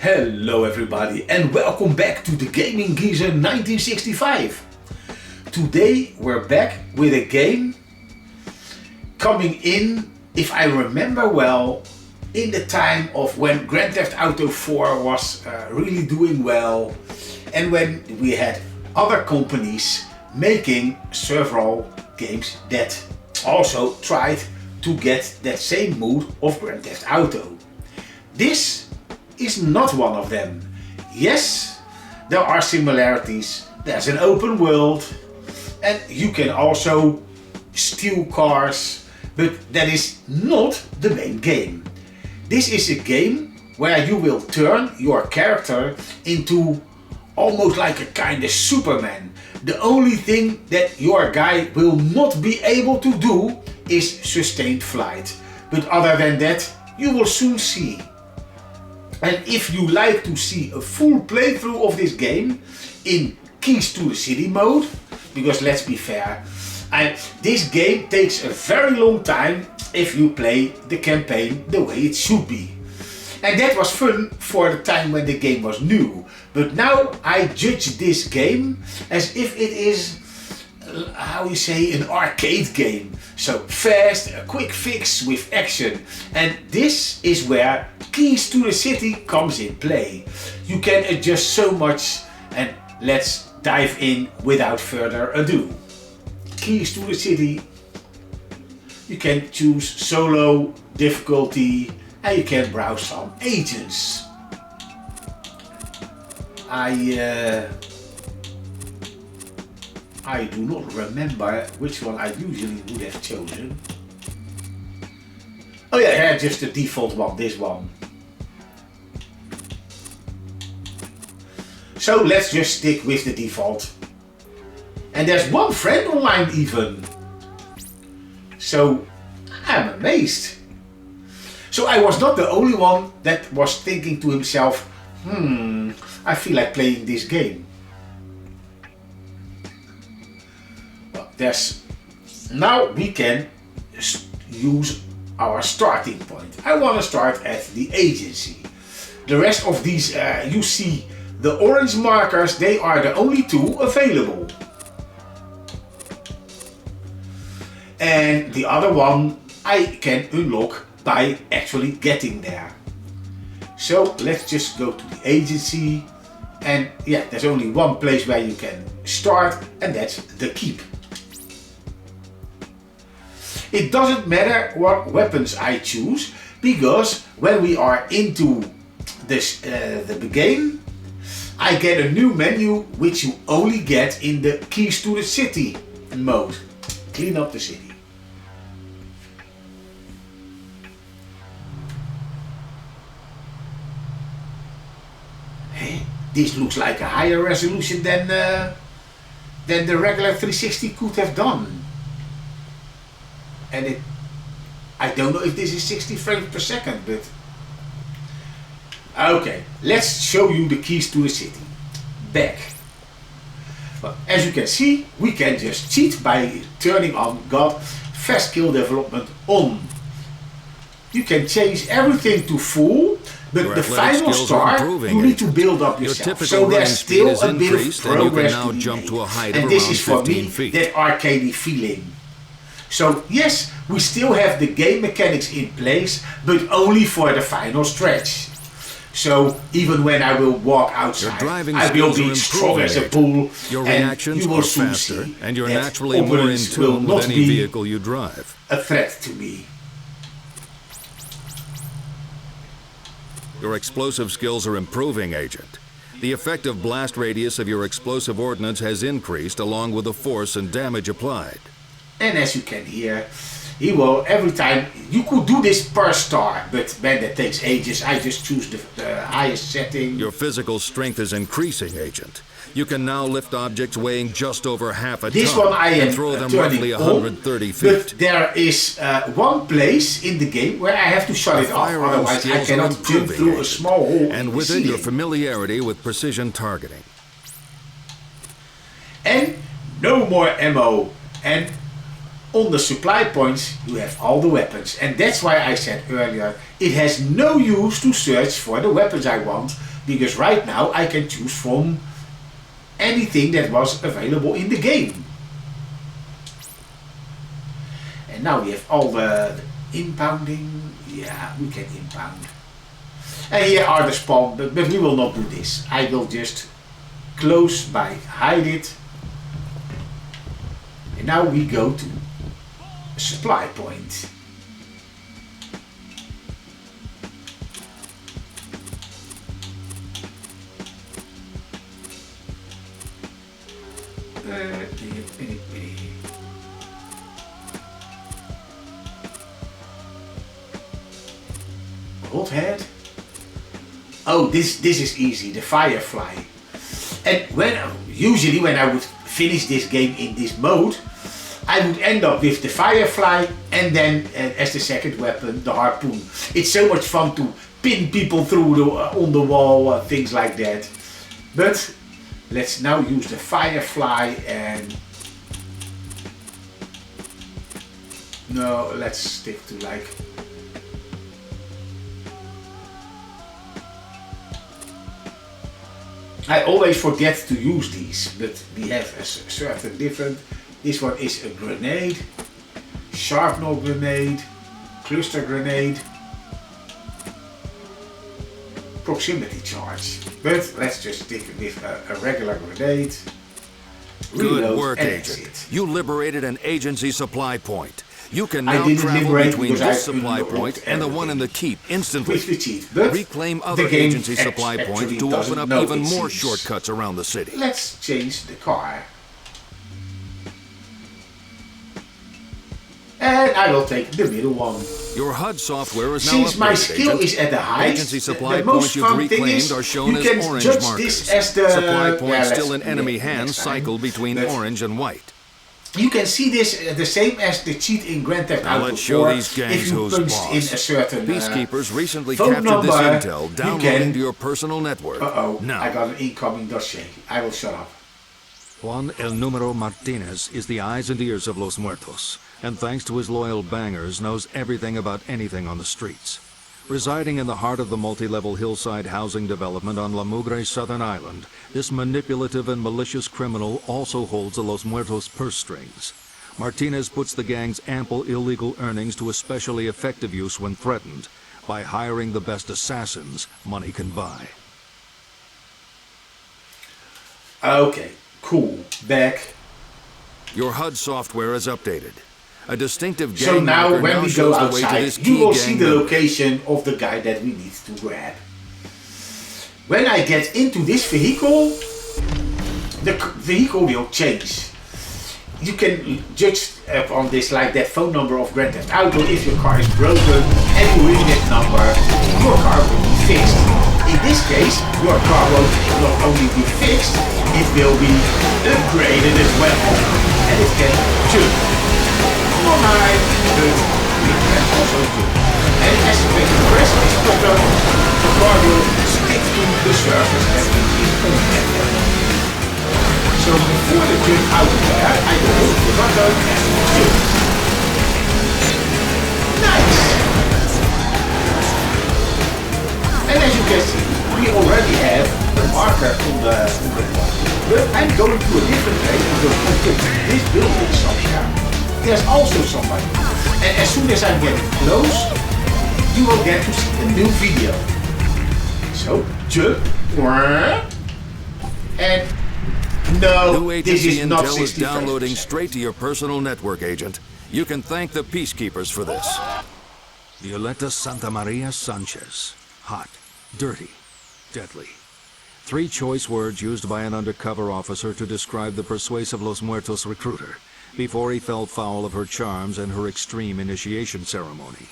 Hello everybody and welcome back to the Gaming Geezer 1965. Today we're back with a game coming in, if I remember well, in the time of when Grand Theft Auto 4 was really doing well and when we had other companies making several games that also tried to get that same mood of Grand Theft Auto. This is not one of them. Yes, there are similarities. There's an open world and you can also steal cars, but that is not the main game. This is a game where you will turn your character into almost like a kind of Superman. The only thing that your guy will not be able to do is sustained flight. But other than that, you will soon see. And if you like to see a full playthrough of this game in Keys to the City mode, because let's be fair, this game takes a very long time if you play the campaign the way it should be. And that was fun for the time when the game was new. But now I judge this game as if it is, how you say, an arcade game. So fast, a quick fix with action. And this is where Keys to the City comes in play. You can adjust so much, and let's dive in without further ado. Keys to the City. You can choose solo difficulty and you can browse some agents. I do not remember which one I usually would have chosen. Oh yeah, just the default one, this one. So let's just stick with the default. And there's one friend online even. So I'm amazed. So I was not the only one that was thinking to himself, I feel like playing this game. Well, now we can use our starting point. I want to start at the agency. The rest of these, you see the orange markers, they are the only two available. And the other one I can unlock by actually getting there. So let's just go to the agency, and yeah, there's only one place where you can start, and that's the keep. It doesn't matter what weapons I choose, because when we are into this, the game, I get a new menu which you only get in the Keys to the City mode. Clean up the city. Hey, this looks like a higher resolution than the regular 360 could have done. And I don't know if this is 60 frames per second, but okay, let's show you the Keys to the City. Back. Well, as you can see, we can just cheat by turning on fast kill development on. You can change everything to full, but the final star you need to build up yourself. So there's still a bit of progress to be made. And this is for me that arcadey feeling. So yes, we still have the game mechanics in place, but only for the final stretch. So even when I will walk outside, I will be strong as a bull, your and reactions you will are soon faster, see and you're that naturally more in tune with any vehicle you drive. A threat to me. Your explosive skills are improving, Agent. The effective blast radius of your explosive ordnance has increased along with the force and damage applied. And as you can hear, he will every time, you could do this per star, but man, that takes ages. I just choose the highest setting. Your physical strength is increasing, Agent. You can now lift objects weighing just over half a this ton one I am and throw them turning roughly on, 130 feet. But there is one place in the game where I have to shut it off, otherwise I cannot jump through a small hole. And with it, your familiarity with precision targeting. And no more ammo. And on the supply points you have all the weapons, and that's why I said earlier it has no use to search for the weapons I want, because right now I can choose from anything that was available in the game. And now we have all the impounding. Yeah, we can impound. And here are the spawn, but we will not do this. I will just close by hide it. And now we go to a supply point. Hothead. Oh, this is easy. The Firefly. And usually when I would finish this game in this mode, I would end up with the Firefly and then as the second weapon the harpoon. It's so much fun to pin people through on the wall, things like that. But let's now use the Firefly and no, let's stick to like I always forget to use these, but we have a certain different. This one is a grenade, sharpnel grenade, cluster grenade, proximity charge. But let's just stick with a regular grenade. Good work, Agent. You liberated an agency supply point. You can now travel between this supply point and the one in the keep instantly. With the cheat, but reclaim other agency supply points to open up even more shortcuts around the city. Let's change the car. And I will take the middle one. Your HUD software is now Since my skill is at the highest, agency supply the most points you've fun thing reclaimed is are shown you as can orange judge markers. this as the supply points still in enemy hands cycle between but orange and white. you can see this the same as the cheat in Grand Theft Auto 4. Let's show these gangs if you who's punched boss. in a certain Peacekeepers recently phone captured number, this intel downloading to your personal network. Uh-oh, Now, I got an incoming dossier. I will shut up. Juan El Número Martinez is the eyes and ears of Los Muertos, and thanks to his loyal bangers, knows everything about anything on the streets. Residing in the heart of the multi-level hillside housing development on La Mugre Southern Island, this manipulative and malicious criminal also holds the Los Muertos purse strings. Martinez puts the gang's ample illegal earnings to especially effective use when threatened, by hiring the best assassins money can buy. Okay, cool. Back. your HUD software is updated. A distinctive gang So now marker when now we shows go the way to outside, this you key will gang see the member. location of the guy that we need to grab. When I get into this vehicle, the vehicle will change. You can judge on this like that phone number of Grand Theft Auto. If your car is broken and you ring that number, your car will be fixed. In this case, your car will not only be fixed, it will be upgraded as well. And it can jump. Not high, but it can also jump. And as when you press this button, the car will stick to the surface that it is on that level. So before the jump out of there, I will hold the button and jump. Nice! And as you can see, we already have a marker on the but I'm going to a different place because okay, this building somewhere, there's also somebody. And as soon as I'm getting close, you will get to see a new video. So, jump. And no, New this agency is not intel is 60 downloading frames. straight to your personal network, Agent. You can thank the peacekeepers for this. Violeta Santa Maria Sanchez. Hot, dirty, deadly. 3 choice words used by an undercover officer to describe the persuasive Los Muertos recruiter before he fell foul of her charms and her extreme initiation ceremony.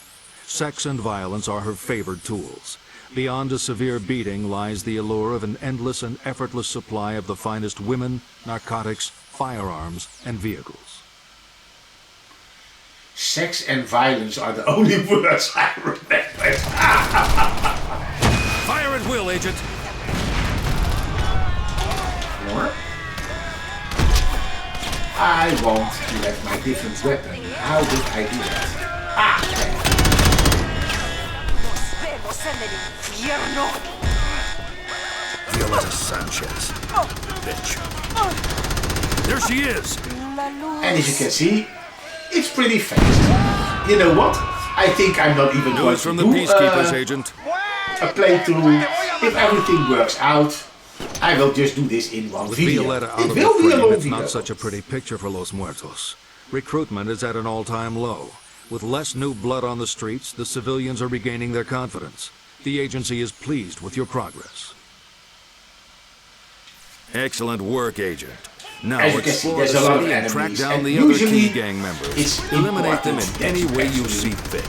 Sex and violence are her favored tools. Beyond a severe beating lies the allure of an endless and effortless supply of the finest women, narcotics, firearms, and vehicles. Sex and violence are the only words I remember. Fire at will, Agent. I want to have my different weapon. How did I do that? Ah, there. Violetta Sanchez. Bitch. There she is! And as you can see, it's pretty fast. You know what? I think I'm not even going to from the do Peacekeepers, Agent. a playthrough. If everything works out, I will just do this in one video. Violetta out It of the will be a frame, long it's video. not such a pretty picture for Los Muertos. Recruitment is at an all-time low. With less new blood on the streets, the civilians are regaining their confidence. The agency is pleased with your progress. Excellent work, Agent. Now As you can see, explore there's the a lot of city and enemies, track down and the other usually key gang members. it's Eliminate them in important any that way you you see fit.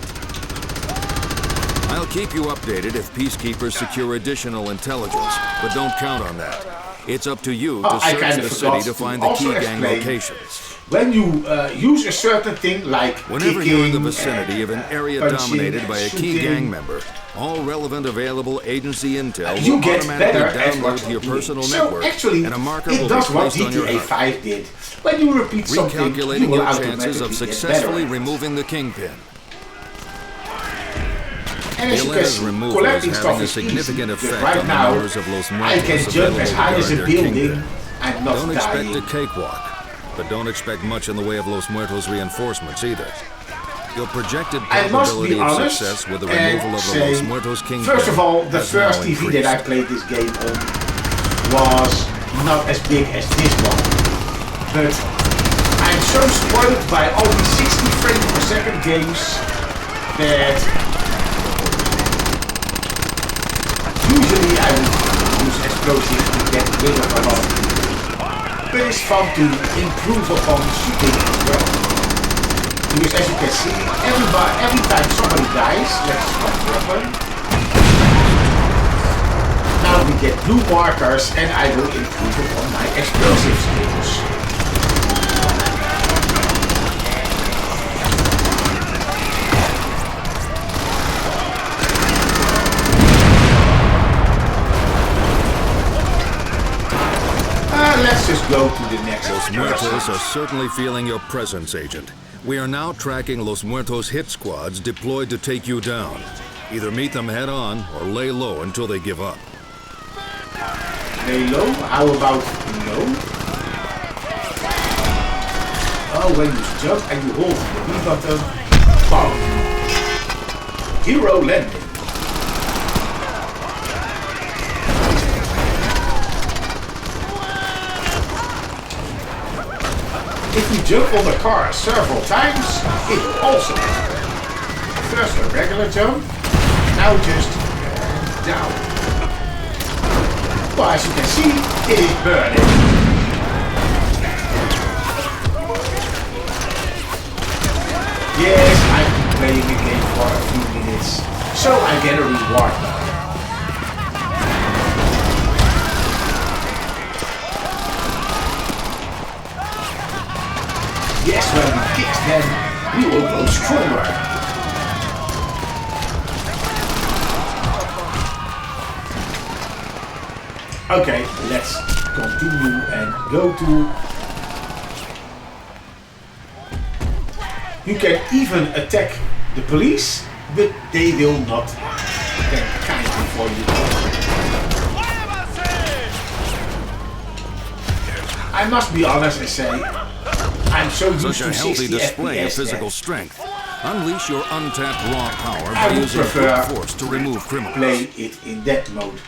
I'll keep you updated if Peacekeepers secure additional intelligence, but don't count on that. It's up to you to I search kinda the forgot city to find to the key also gang explain locations. When you use a certain thing like Whenever kicking, you're in the vicinity of an area punching, dominated by a key shooting, gang member, all relevant available agency intel you will get better automatically at download what to you're your doing. personal So network, actually, and a marker it will be does what placed on your GTA HUD. 5 did. When you repeat something, you Recalculating will your automatically chances of get successfully better. removing the Kingpin. And as you can Violetta's see, removal collecting is stuff having a is significant easy. effect Right on the now, numbers of Los I Muertos can jump available as to high as guard a their building Kingpin. and not Don't expect dying. a cakewalk, but don't expect much in the way of Los Muertos reinforcements either. Your projected I must probability be of honest success with the and removal of the say, Los Muertos Kingpin first of all, the has now first TV increased. that I played this game on was not as big as this one. But I'm so spoiled by all these 60 frames per second games that usually I would use explosives to get rid of a lot of people. But it's fun to improve upon shooting as well. Because as you can see, every time somebody dies, let's stop weapon. Now we get blue markers and I will improve upon my explosive skills. Let's just go to the next. Los Muertos are certainly feeling your presence, Agent. We are now tracking Los Muertos hit squads deployed to take you down. Either meet them head on or lay low until they give up. Lay low? How about low? Oh, when you jump and you hold the B button, boom. Hero landing. If you jump on the car several times, it will also happen. First a regular jump, now just down. Well, as you can see, it is burning. Yes, I've been playing the game for a few minutes, so I get a reward now. Yes, when we kick them, we will grow stronger. Okay, let's continue and go to... You can even attack the police, but they will not attack kindly for you. I must be honest and say, I'm so used Such to a healthy 60 display of FPS physical that strength. Unleash your untapped raw power I by would using prefer brute force to remove criminals. play it in that mode.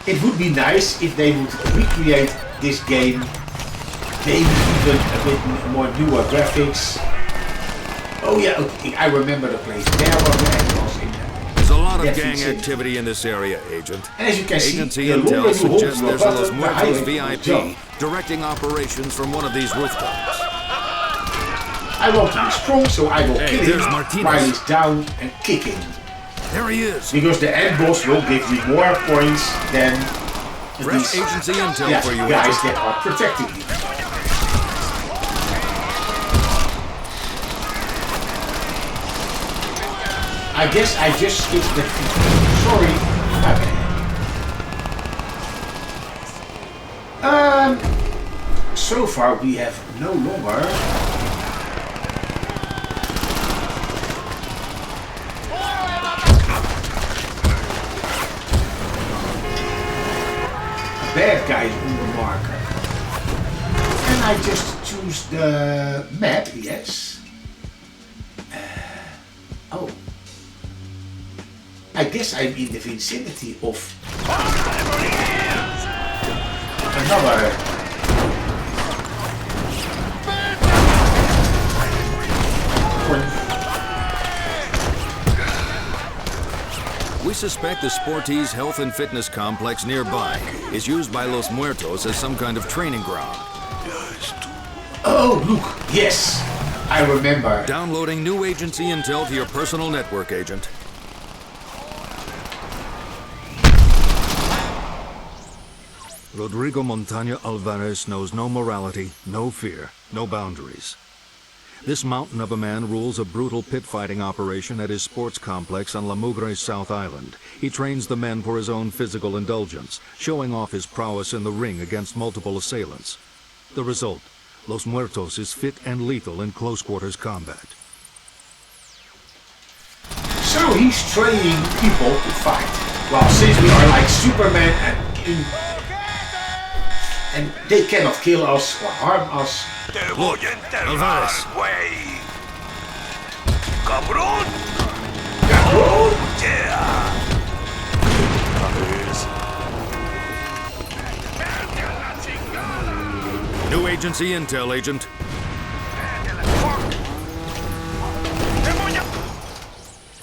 It would be nice if they would recreate this game, maybe even a bit more newer graphics. Oh yeah, okay, I remember the place. There was the animals in there. There's a lot of That's gang insane. activity in this area, Agent. And as you can see, Agency the longer intel you hold suggests your there's a Los button, the higher Muertos you will VIP jump. directing operations from one of these rooftops. I want to be strong, so I will Hey, kill there's him Martinez. while he's down and kicking. There he is. Because the end boss will give you more points than Fresh these agency intel for you, guys Agent. that are protecting you. I guess I just skipped the sorry. Okay. So far we have no longer bad guys on the marker. And I just choose the map, yes. Oh. I guess I'm in the vicinity of another. We suspect the Sportees health and fitness complex nearby is used by Los Muertos as some kind of training ground. Oh, look, yes, I remember. Downloading new agency intel to your personal network, Agent. Rodrigo Montaña Alvarez knows no morality, no fear, no boundaries. This mountain of a man rules a brutal pit-fighting operation at his sports complex on La Mugre's South Island. He trains the men for his own physical indulgence, showing off his prowess in the ring against multiple assailants. The result, Los Muertos is fit and lethal in close-quarters combat. So he's training people to fight. Well, since we are like Superman and they cannot kill us or harm us. Look, Alvarez. Cabrón! Cabrón! Yeah! New agency intel, Agent.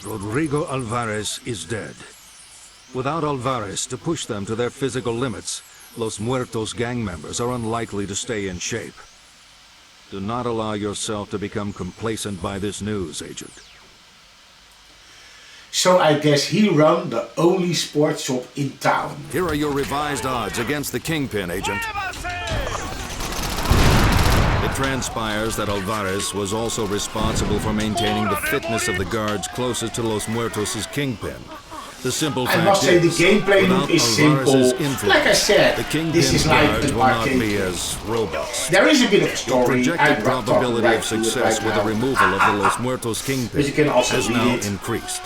Rodrigo Alvarez is dead. Without Alvarez to push them to their physical limits, Los Muertos gang members are unlikely to stay in shape. Do not allow yourself to become complacent by this news, Agent. So I guess he run the only sports shop in town. Here are your revised odds against the Kingpin, Agent. It transpires that Alvarez was also responsible for maintaining the fitness of the guards closest to Los Muertos' Kingpin. The simple fact I must say the gameplay look is simple. Like I said, the Kingpin this is like guards an will not be arcade. as robust. There is a bit of a The story. projected I'm not probability right of success right with the now. removal of the Los Muertos Kingpin But you can also has read now it. increased.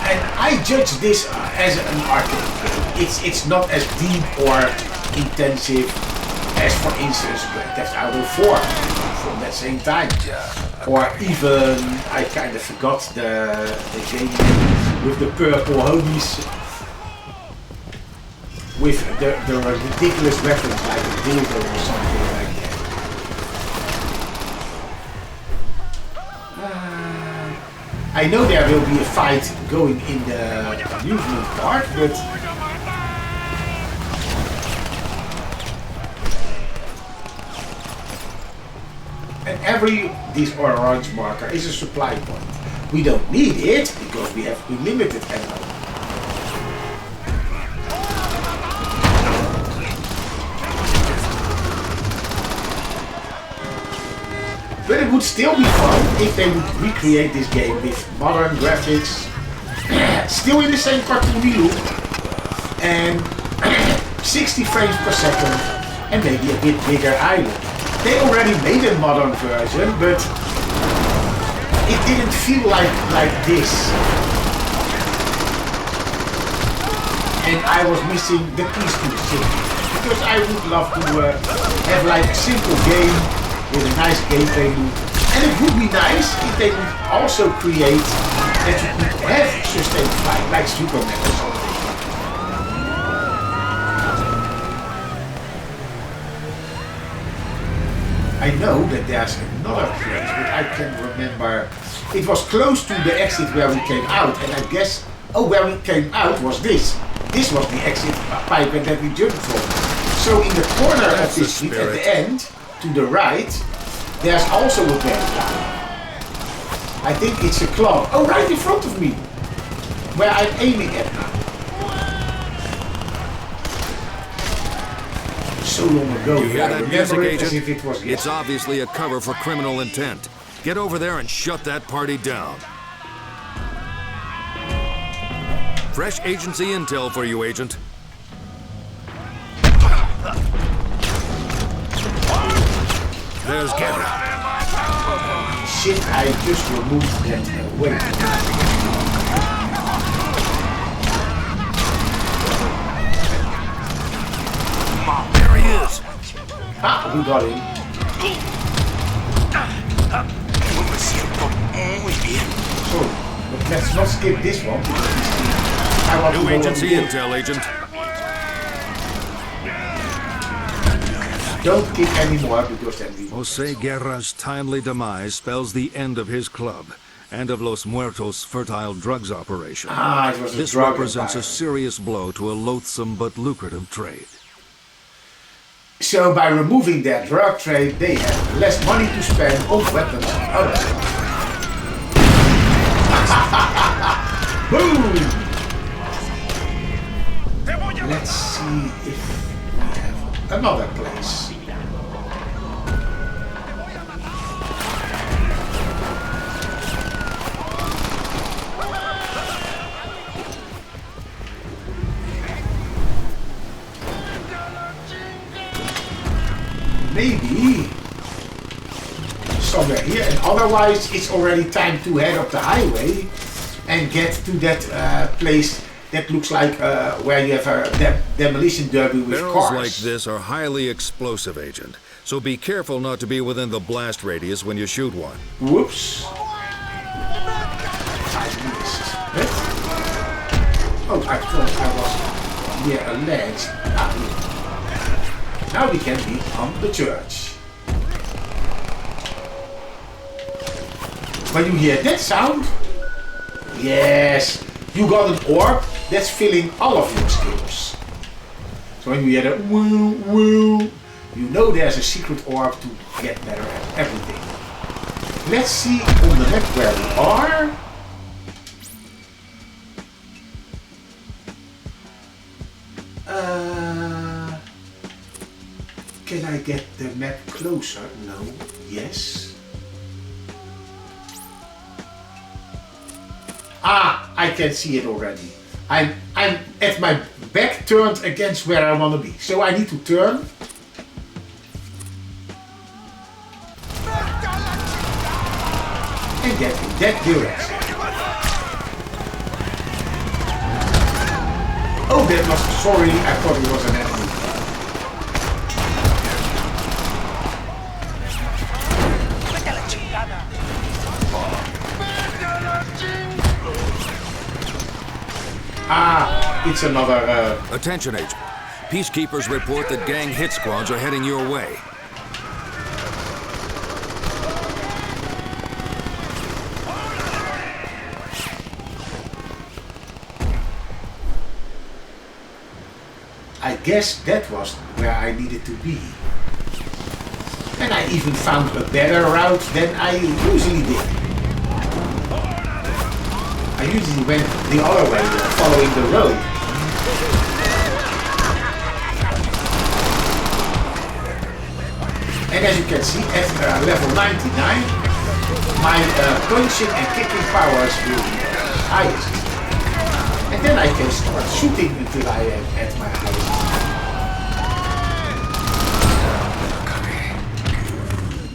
And I judge this as an arcade. It's not as deep or intensive as, for instance, Grand Theft Auto 4 from that same time. Or even, I kind of forgot the game with the purple homies. With the ridiculous weapons like a dildo or something like that. I know there will be a fight going in the amusement park, but and this orange marker is a supply point. We don't need it because we have unlimited ammo. But it would still be fun if they would recreate this game with modern graphics, still in the same cartoony look, and 60 frames per second, and maybe a bit bigger island. They already made a modern version, but it didn't feel like this. And I was missing the keys to the city, because I would love to have like a simple game with a nice gameplay loop. And it would be nice if they would also create that you could have sustained flight, like Superman or something. I know that there's another place, but I can't remember. It was close to the exit where we came out, and I guess, where we came out was this. This was the exit pipe that we jumped from. So in the corner of this street at the end, to the right, there's also a band. I think it's a club. Oh, right in front of me, where I'm aiming at now. So long ago, You hear I that remember music, it as Agent? if it was It's yesterday. obviously a cover for criminal intent. Get over there and shut that party down. Fresh agency intel for you, Agent. There's Gary. Shit, I just removed that weight. Ah, we got him. No me siento muy bien. So, but let's not skip this one. I want to New go on agency the intel, Agent. Don't kick anymore because then we... Jose Guerra's timely demise spells the end of his club and of Los Muertos' fertile drugs operation. Ah, it was a This drug represents a empire. serious blow to a loathsome but lucrative trade. So by removing their drug trade, they have less money to spend on weapons and other things. Boom! Let's see if we have another place. Maybe somewhere here, and otherwise it's already time to head up the highway and get to that place that looks like where you have a demolition derby with Barrels cars. like this are highly explosive, Agent, so be careful not to be within the blast radius when you shoot one. Whoops. I missed. What? Oh, I thought I was near a ledge. Ah, here. Now we can be on the church. When you hear that sound, yes, you got an orb that's filling all of your skills. So when you hear that woo woo, you know there's a secret orb to get better at everything. Let's see on the map where we are. Can I get the map closer? No. Yes. Ah, I can see it already. I'm at my back turned against where I want to be. So I need to turn. And get in that direction. Oh, that was, sorry, I thought it was an enemy. Ah, it's another... Attention, Agent. Peacekeepers report that gang hit squads are heading your way. I guess that was where I needed to be. And I even found a better route than I usually did. I usually went the other way, following the road. And as you can see, at level 99, my punching and kicking powers will be highest. And then I can start shooting until I am at my highest.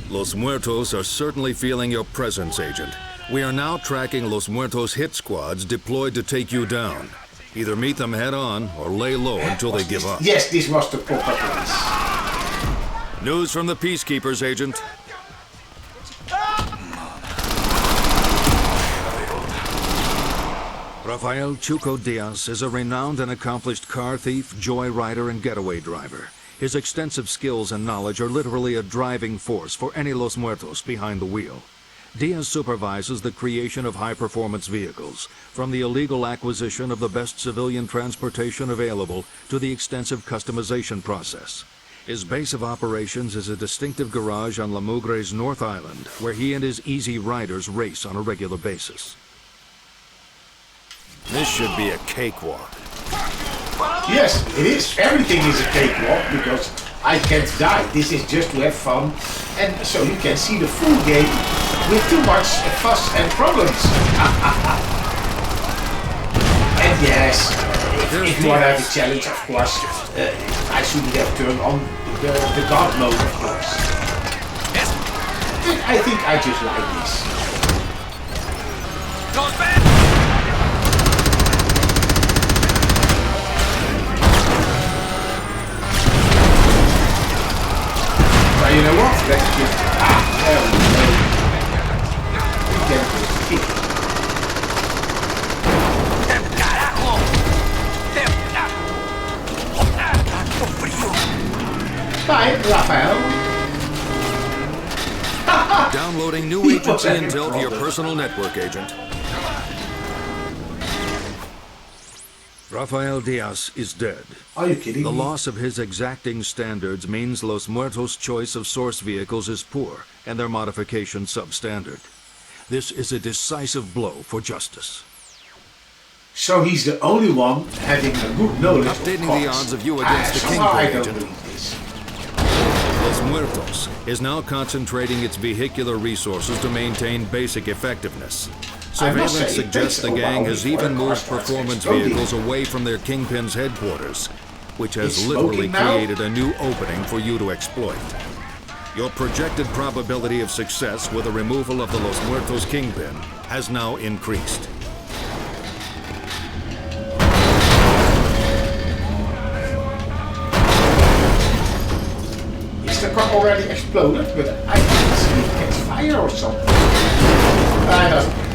Los Muertos are certainly feeling your presence, Agent. We are now tracking Los Muertos hit squads deployed to take you down. Either meet them head on or lay low until they give up. Yes, this was the proper place. News from the Peacekeepers, Agent. Rafael Chuco Diaz is a renowned and accomplished car thief, joyrider, and getaway driver. His extensive skills and knowledge are literally a driving force for any Los Muertos behind the wheel. Diaz supervises the creation of high-performance vehicles, from the illegal acquisition of the best civilian transportation available to the extensive customization process. His base of operations is a distinctive garage on La Mugre's North Island, where he and his easy riders race on a regular basis. This should be a cakewalk. Yes, it is. Everything is a cakewalk because I can't die. This is just to have fun. And so you can see the full game with too much fuss and problems. And yes, if you want to have a challenge, of course, I shouldn't have turned on the God mode, of course. And I think I just like this. Goes back. Raphael. Downloading new agency intel to your personal network, Agent. Rafael Diaz is dead. Are you kidding The me? loss of his exacting standards means Los Muertos' choice of source vehicles is poor and their modification substandard. This is a decisive blow for justice. So he's the only one having a good knowledge Updating of the cogs. odds of you against the Somehow I Kingpin, don't Agent. believe this. Los Muertos is now concentrating its vehicular resources to maintain basic effectiveness. I must Surveillance say, it suggests takes the a gang while has before even the car moved starts performance exploding. vehicles away from their Kingpin's headquarters, which has It's literally smoking now? created a new opening for you to exploit. Your projected probability of success with the removal of the Los Muertos Kingpin has now increased. Is the car already exploded? But I can't see it catch fire or something. I don't.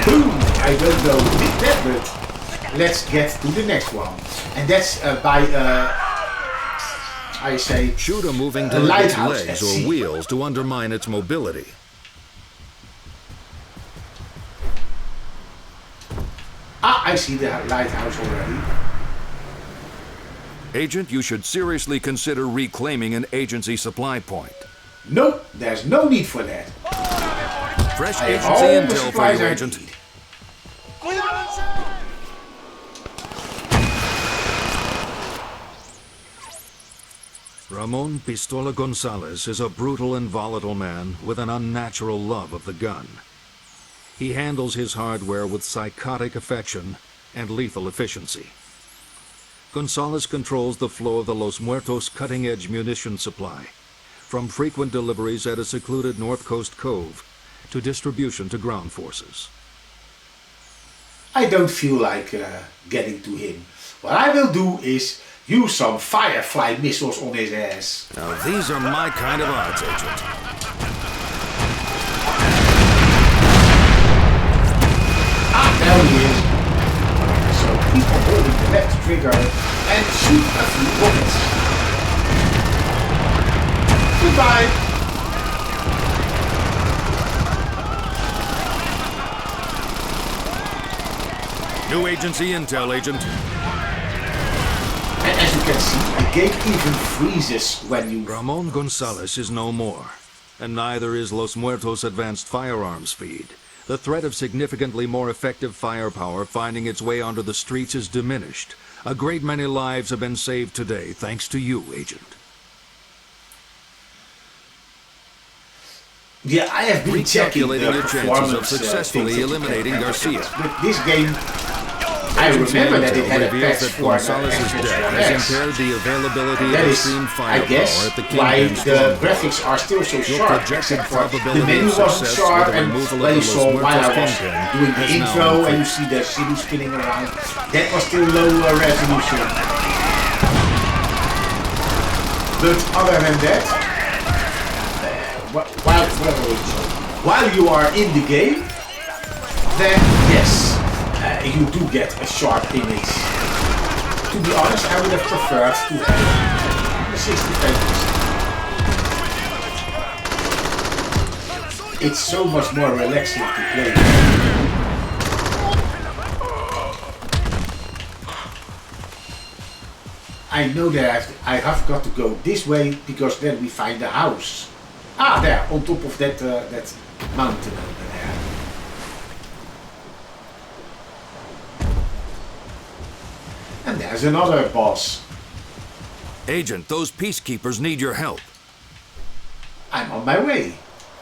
Boom! I don't know who did that, but let's get to the next one. And that's by, I say, Shoot a moving a target's lighthouse at legs sea. or wheels to undermine its mobility. Ah, I see the lighthouse already. Agent, you should seriously consider reclaiming an agency supply point. No, there's no need for that. Fresh I have all agency the intel for supplies you, I Agent. need. Ramon Pistola Gonzalez is a brutal and volatile man with an unnatural love of the gun. He handles his hardware with psychotic affection and lethal efficiency. Gonzalez controls the flow of the Los Muertos cutting-edge munition supply, from frequent deliveries at a secluded North Coast cove to distribution to ground forces. I don't feel like getting to him. What I will do is use some Firefly missiles on his ass. Now, these are my kind of odds, Agent. Ah, there he is. So keep on holding the left trigger and shoot a few bullets. Goodbye. New agency intel, Agent. And as you can see, the game even freezes when you... Ramon Gonzalez is no more, and neither is Los Muertos' advanced firearms feed. The threat of significantly more effective firepower finding its way onto the streets is diminished. A great many lives have been saved today, thanks to you, Agent. Yeah, I have been checking the Recalculating your chances performance of successfully things that you eliminating can Garcia. With this game, I remember that it had a reveals patch that for Gonzalez's Xbox death One has X. impaired the availability That of is, extreme I guess, firepower at the why Kingpin's the stronghold. graphics are still so Your sharp, projected except for the probability menu of wasn't success sharp, with the and removal when of you the saw Los while I Muertos was Kingpin doing the has now intro and you increased. see the city spinning around, that was still low resolution. But other than that, while you are in the game, then yes, you do get a sharp image. To be honest, I would have preferred to have a 60 frames. It's so much more relaxing to play. I know that I have got to go this way because then we find the house. Ah, there, on top of that that mountain over there. And there's another boss. Agent, those peacekeepers need your help. I'm on my way,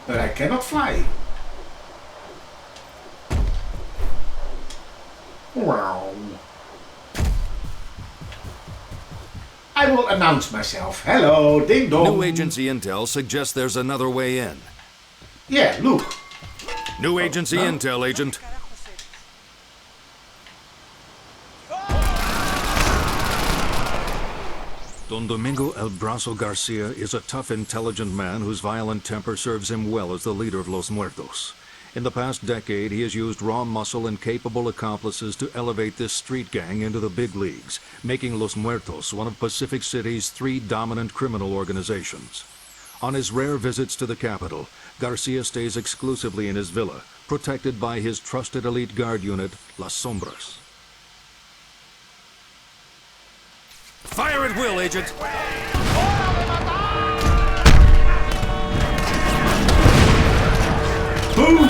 but I cannot fly. Wow. I will announce myself. Hello, ding dong. New agency intel suggests there's another way in. Yeah, look. New agency intel, Agent. Don Domingo El Brazo Garcia is a tough, intelligent man whose violent temper serves him well as the leader of Los Muertos. In the past decade, he has used raw muscle and capable accomplices to elevate this street gang into the big leagues, making Los Muertos one of Pacific City's 3 dominant criminal organizations. On his rare visits to the capital, Garcia stays exclusively in his villa, protected by his trusted elite guard unit, Las Sombras. Fire at will, Agent! Boom!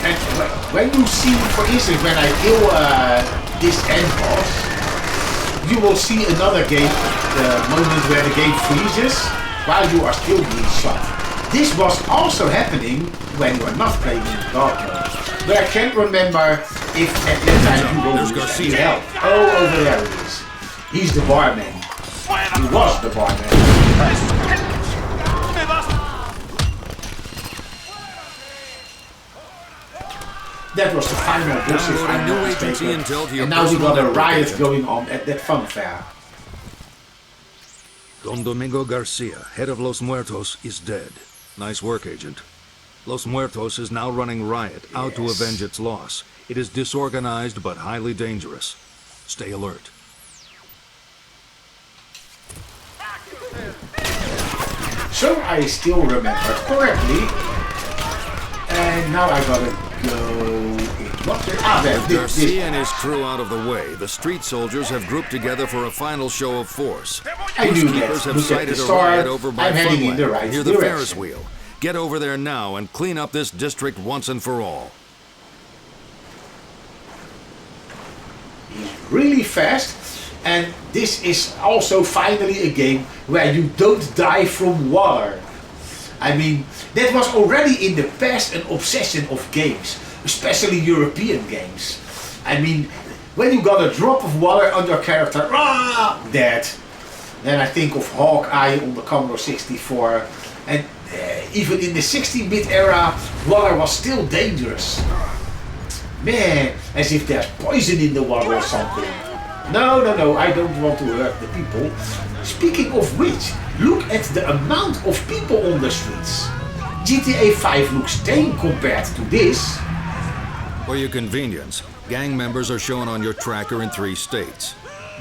And when you see, for instance, when I kill this end boss, you will see another game, the moment where the game freezes while you are still being shot. This was also happening when you are not playing in dark mode. But I can't remember if at that time you will use any help. Oh, over there it is. He's the barman. He was the barman. That was the final boss if I'm not mistaken. And now we got a riot going on at that fun fair. Don Domingo Garcia, head of Los Muertos, is dead. Nice work, Agent. Los Muertos is now running riot, out to avenge its loss. It is disorganized but highly dangerous. Stay alert. So I still remember correctly. And now I gotta go in what? With Garcia and his crew out of the way, the street soldiers have grouped together for a final show of force. I knew that. Peacekeepers have Look at sighted the a star. riot over by I'm heading in the Funland, right near the direction. Ferris wheel. Get over there now and clean up this district once and for all. He's really fast, and this is also finally a game where you don't die from water. I mean, that was already in the past an obsession of games, especially European games. I mean, when you got a drop of water on your character, dead. Then I think of Hawkeye on the Commodore 64, and even in the 16-bit era, water was still dangerous. Man, as if there's poison in the water or something. No, I don't want to hurt the people. Speaking of which, look at the amount of people on the streets. GTA 5 looks tame compared to this. For your convenience, gang members are shown on your tracker in 3 states.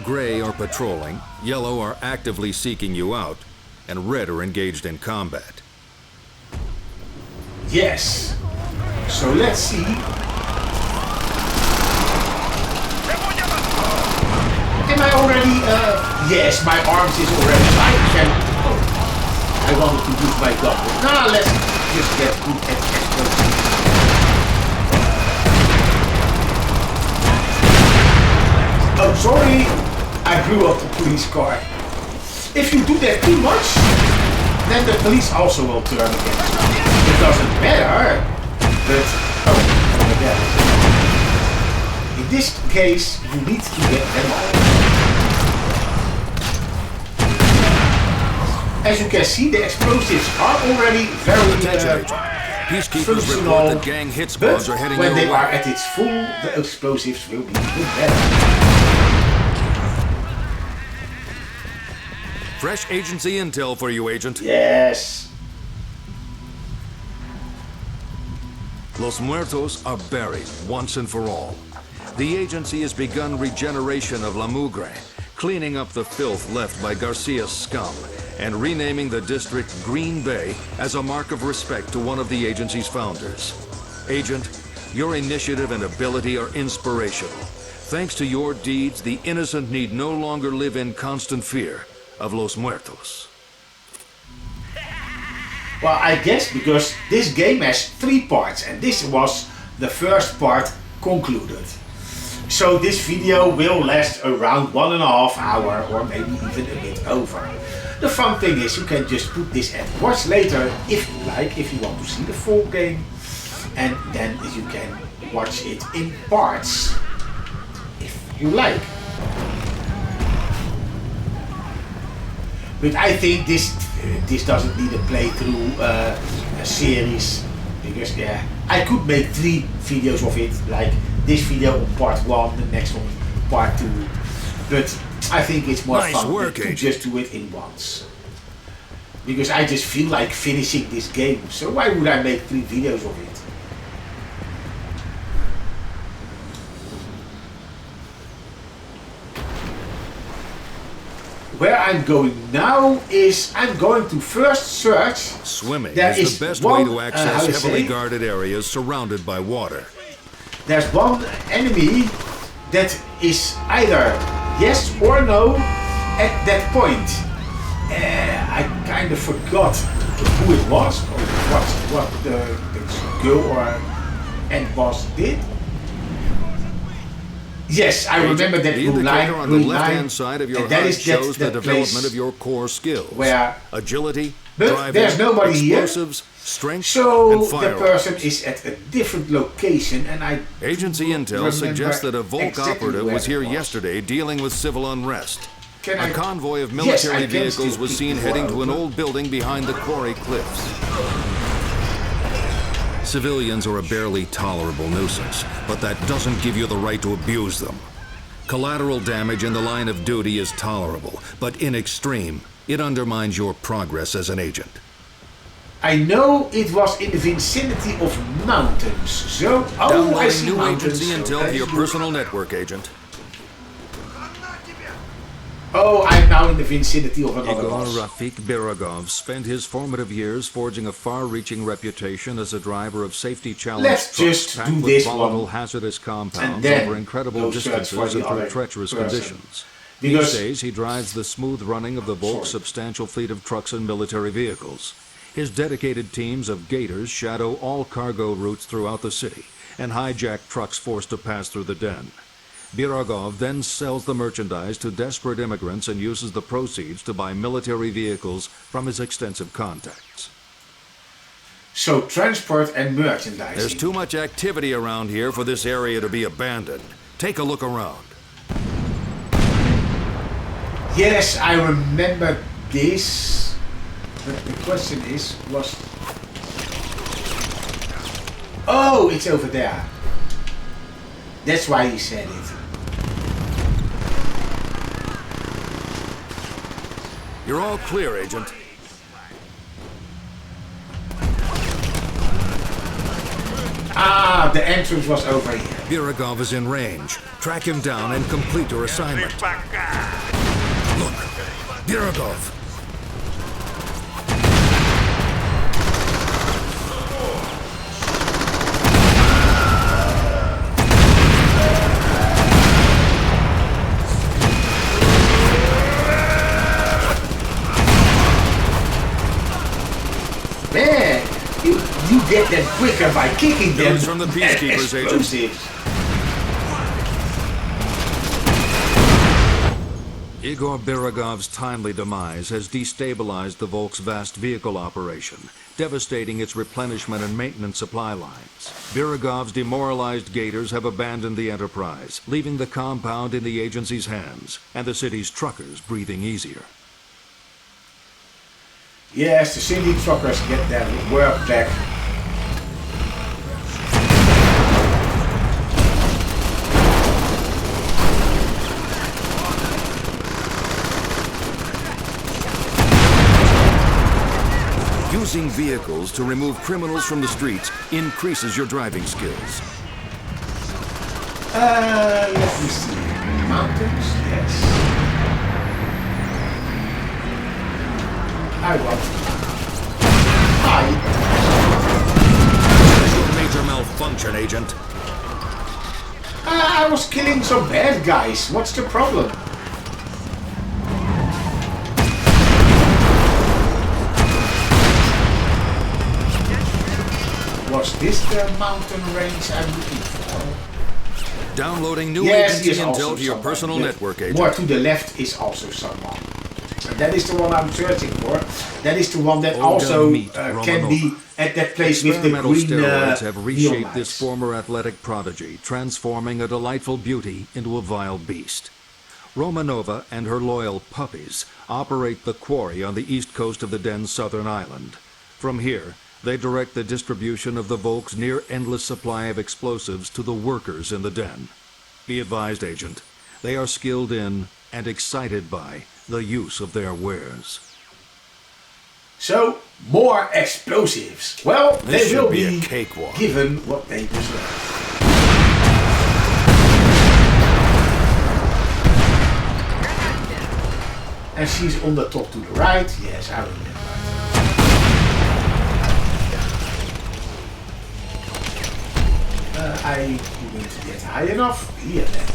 Gray are patrolling, yellow are actively seeking you out, and red are engaged in combat. Yes. So let's see. Am I already, yes, my arms is already light. I wanted to use my gun. Now let's just get good at explosives. Oh, sorry. I blew up the police car. If you do that too much, then the police also will turn against you. It doesn't matter, but oh my god. In this case, you need to get them all. As you can see, the explosives are already very Peacekeepers report that gang hit squads are heading when your they way. are at its full, the explosives will be even better. Fresh agency intel for you, Agent. Yes. Los Muertos are buried once and for all. The agency has begun regeneration of La Mugre, cleaning up the filth left by Garcia's scum, and renaming the district Green Bay as a mark of respect to one of the agency's founders. Agent, your initiative and ability are inspirational. Thanks to your deeds, the innocent need no longer live in constant fear of Los Muertos. Well, I guess because this game has 3 parts and this was the first part concluded. So this video will last around 1.5 hours or maybe even a bit over. The fun thing is you can just put this and watch later if you like, if you want to see the full game. And then you can watch it in parts if you like. But I think this doesn't need a playthrough a series, because yeah, I could make 3 videos of it, like this video on part 1, the next one part 2. But I think it's more Nice fun work, to Agent. just do it in once. Because I just feel like finishing this game. So why would I make 3 videos of it? Where I'm going now is I'm going to first search. Swimming There is the best way one, to how access to heavily say? guarded areas surrounded by water. There's one enemy that is either yes or no at that point. I kind of forgot who it was or what the girl or end boss did. Yes, I remember that The blue line. indicator on the left-hand side of your and that HUD is shows the that development place of your core skills. where- agility, But driving, there's nobody here. explosives, strength, So and the firearms. person is at a different location, and I Agency intel remember suggests that a Volk exactly operative where was it here was. yesterday dealing with civil unrest. Can A I- convoy of Yes, military I can vehicles still was keep seen the heading door to an open. old building behind the quarry cliffs. Civilians are a barely tolerable nuisance, but that doesn't give you the right to abuse them. Collateral damage in the line of duty is tolerable, but in extreme, it undermines your progress as an agent. I know it was in the vicinity of mountains. So I Downloading see new mountains. agency intel so to your that's personal network, agent. Oh, I'm now in the vicinity of another Igor boss. Rafik Biragov spent his formative years forging a far-reaching reputation as a driver of safety-challenged Let's trucks just packed do with this volatile, one. hazardous And compounds then over incredible go search for distances the and through other treacherous person. conditions. Because- These days, he drives the smooth running of the Volk's Sorry. substantial fleet of trucks and military vehicles. His dedicated teams of Gators shadow all cargo routes throughout the city and hijack trucks forced to pass through the den. Biragov then sells the merchandise to desperate immigrants and uses the proceeds to buy military vehicles from his extensive contacts. So transport and merchandising. There's too much activity around here for this area to be abandoned. Take a look around. Yes, I remember this. But the question is, was... Oh, it's over there. That's why he said it. You're all clear, Agent. Ah, the entrance was over here. Biragov is in range. Track him down and complete your assignment. Look, Biragov. Man, you get them quicker by kicking them. Those from the Peacekeepers, Agent. Explosives. Igor Biragov's timely demise has destabilized the Volk's vast vehicle operation, devastating its replenishment and maintenance supply lines. Biragov's demoralized Gators have abandoned the enterprise, leaving the compound in the agency's hands, and the city's truckers breathing easier. Yes, the city truckers get their work back. Using vehicles to remove criminals from the streets increases your driving skills. Let me see. Mountains, yes. I want. Hi. Major malfunction, Agent. I was killing some bad guys. What's the problem? Was this the mountain range I'm looking for? Downloading new Yes, agency he is also intel to your someone. personal Yeah. network, Agent. More to the left is also someone. And that is the one I'm searching for. That is the one that Olga also Meet can be at that place with the Experimental green steroids have neon reshaped this lights. former athletic prodigy, transforming a delightful beauty into a vile beast. Romanova and her loyal puppies operate the quarry on the east coast of the den's southern island. From here, they direct the distribution of the Volk's near-endless supply of explosives to the workers in the den. Be advised, Agent, They are skilled in and excited by the use of their wares. So, more explosives. Well, This they will should be a be cakewalk. given what they deserve. And she's on the top to the right. Yes, I remember. I couldn't get high enough. Here then.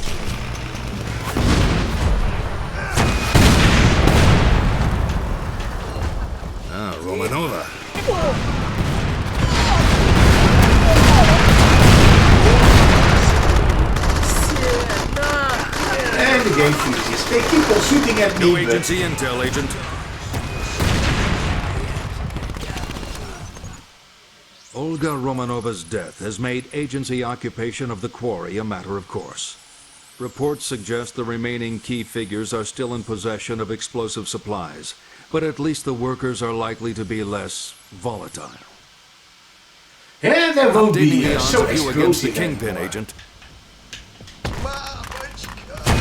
Ah, Romanova. And the game finishes. They keep on shooting at me, No but agency intel, Agent. Olga Romanova's death has made agency occupation of the quarry a matter of course. Reports suggest the remaining key figures are still in possession of explosive supplies, but at least the workers are likely to be less volatile. yeah, there won't Updating be the odds so of you against the explosive Kingpin, anymore. Agent.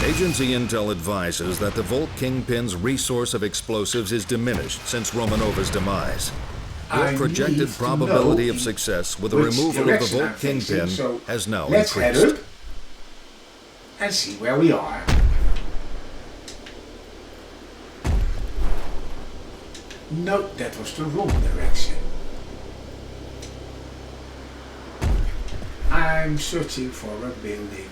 Agency intel advises that the Volt Kingpin's resource of explosives is diminished since Romanova's demise. I Your projected need to probability know of success with the which removal of the direction I'm Volt facing, Kingpin so has now let's head increased. up and see where we are. No, that was the wrong direction. I'm searching for a building.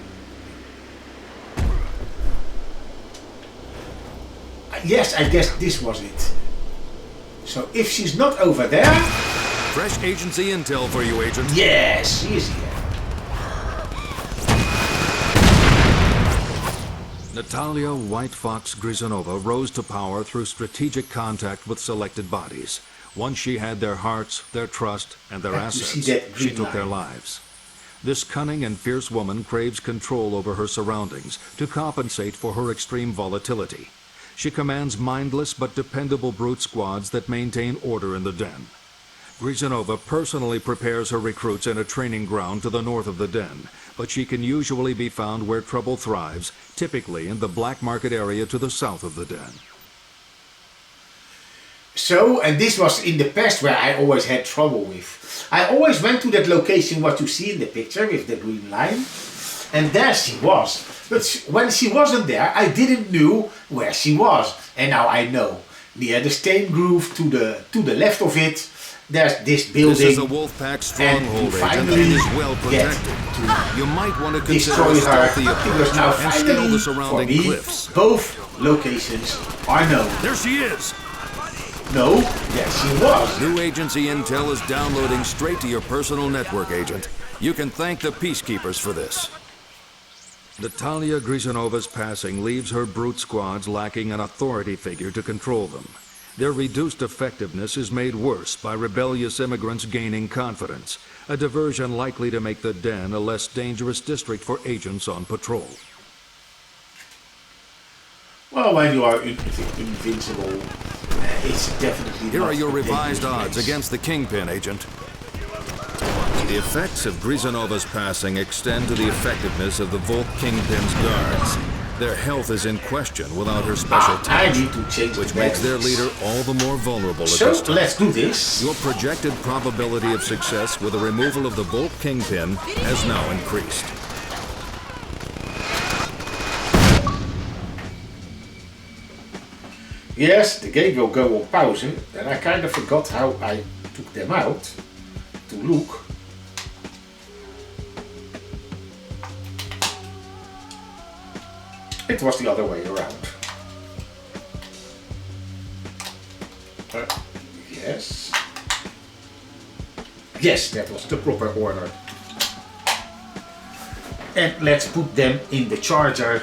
Yes, I guess this was it. So if she's not over there, Fresh agency intel for you, Agent. yes, she is here. Natalia White Fox Grizanova rose to power through strategic contact with selected bodies. Once she had their hearts, their trust, and their And you see assets, that she green took their line. lives. This cunning and fierce woman craves control over her surroundings to compensate for her extreme volatility. She commands mindless but dependable brute squads that maintain order in the den. Grizanova personally prepares her recruits in a training ground to the north of the den, but she can usually be found where trouble thrives, typically in the black market area to the south of the den. So, and this was in the past where I always had trouble with. I always went to that location what you see in the picture with the green line, and there she was. But when she wasn't there, I didn't know where she was, and now I know. Near the stain groove to the left of it, there's this building. This is a Wolfpack stronghold, you Agent, and finally it is well get protected. You might want to consider destroy a her stealthy because now approach and scale finally the for surrounding me, cliffs. both locations are known. There she is! No, there she was. New agency intel is downloading straight to your personal network, Agent. You can thank the peacekeepers for this. Natalia Grizanova's passing leaves her brute squads lacking an authority figure to control them. Their reduced effectiveness is made worse by rebellious immigrants gaining confidence, a diversion likely to make the den a less dangerous district for agents on patrol. Well, when you are invincible, it's definitely Here not are your a revised dangerous odds place. against the Kingpin, Agent. The effects of Grizanova's passing extend to the effectiveness of the Volt Kingpin's guards. Their health is in question without her special I touch, need to change which the makes their batteries. leader all the more vulnerable at So this time. let's do this. Your projected probability of success with the removal of the Volt Kingpin has now increased. Yes, the game will go on pause, and I kind of forgot how I took them out to look. It was the other way around. Yes. Yes, that was the proper order. And let's put them in the charger.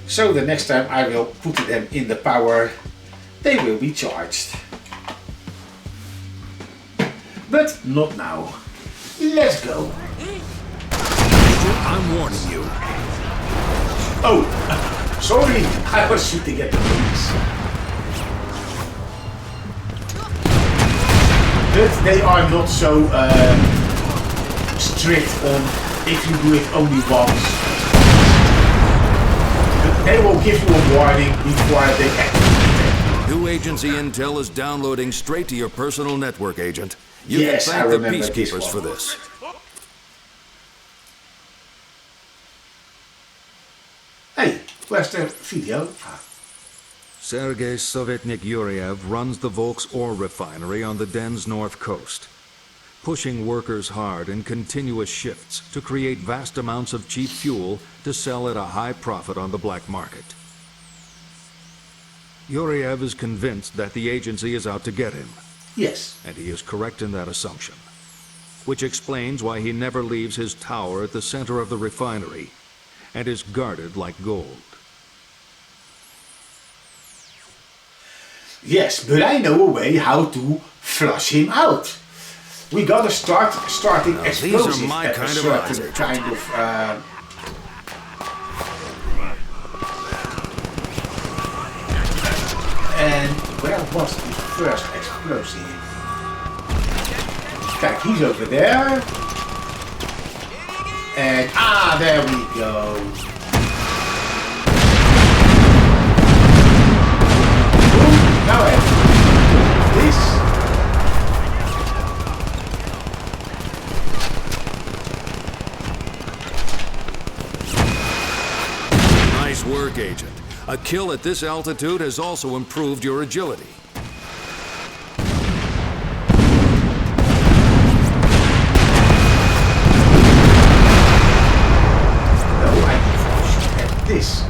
So the next time I will put them in the power, they will be charged. But not now. Let's go. I'm warning you. Oh, sorry, I was shooting at the police. But they are not so strict on if you do it only once. They will give you a warning before they activate. New agency intel is downloading straight to your personal network, Agent. You Yes, can I thank the remember this peacekeepers one. for this. Hey, where's the video? Ah. Sergei Sovetnik Yuriev runs the Volks ore refinery on the Den's north coast, pushing workers hard in continuous shifts to create vast amounts of cheap fuel to sell at a high profit on the black market. Yuriev is convinced that the agency is out to get him, Yes. and he is correct in that assumption, which explains why he never leaves his tower at the center of the refinery and is guarded like gold. Yes, but I know a way how to flush him out. We gotta starting Now, these are explosives my at kind a of odds, certain Agent. kind of. And where was the first explosive? Kijk, he's over there. And there we go. Now I have this. Nice work, Agent. A kill at this altitude has also improved your agility. No, I should have this.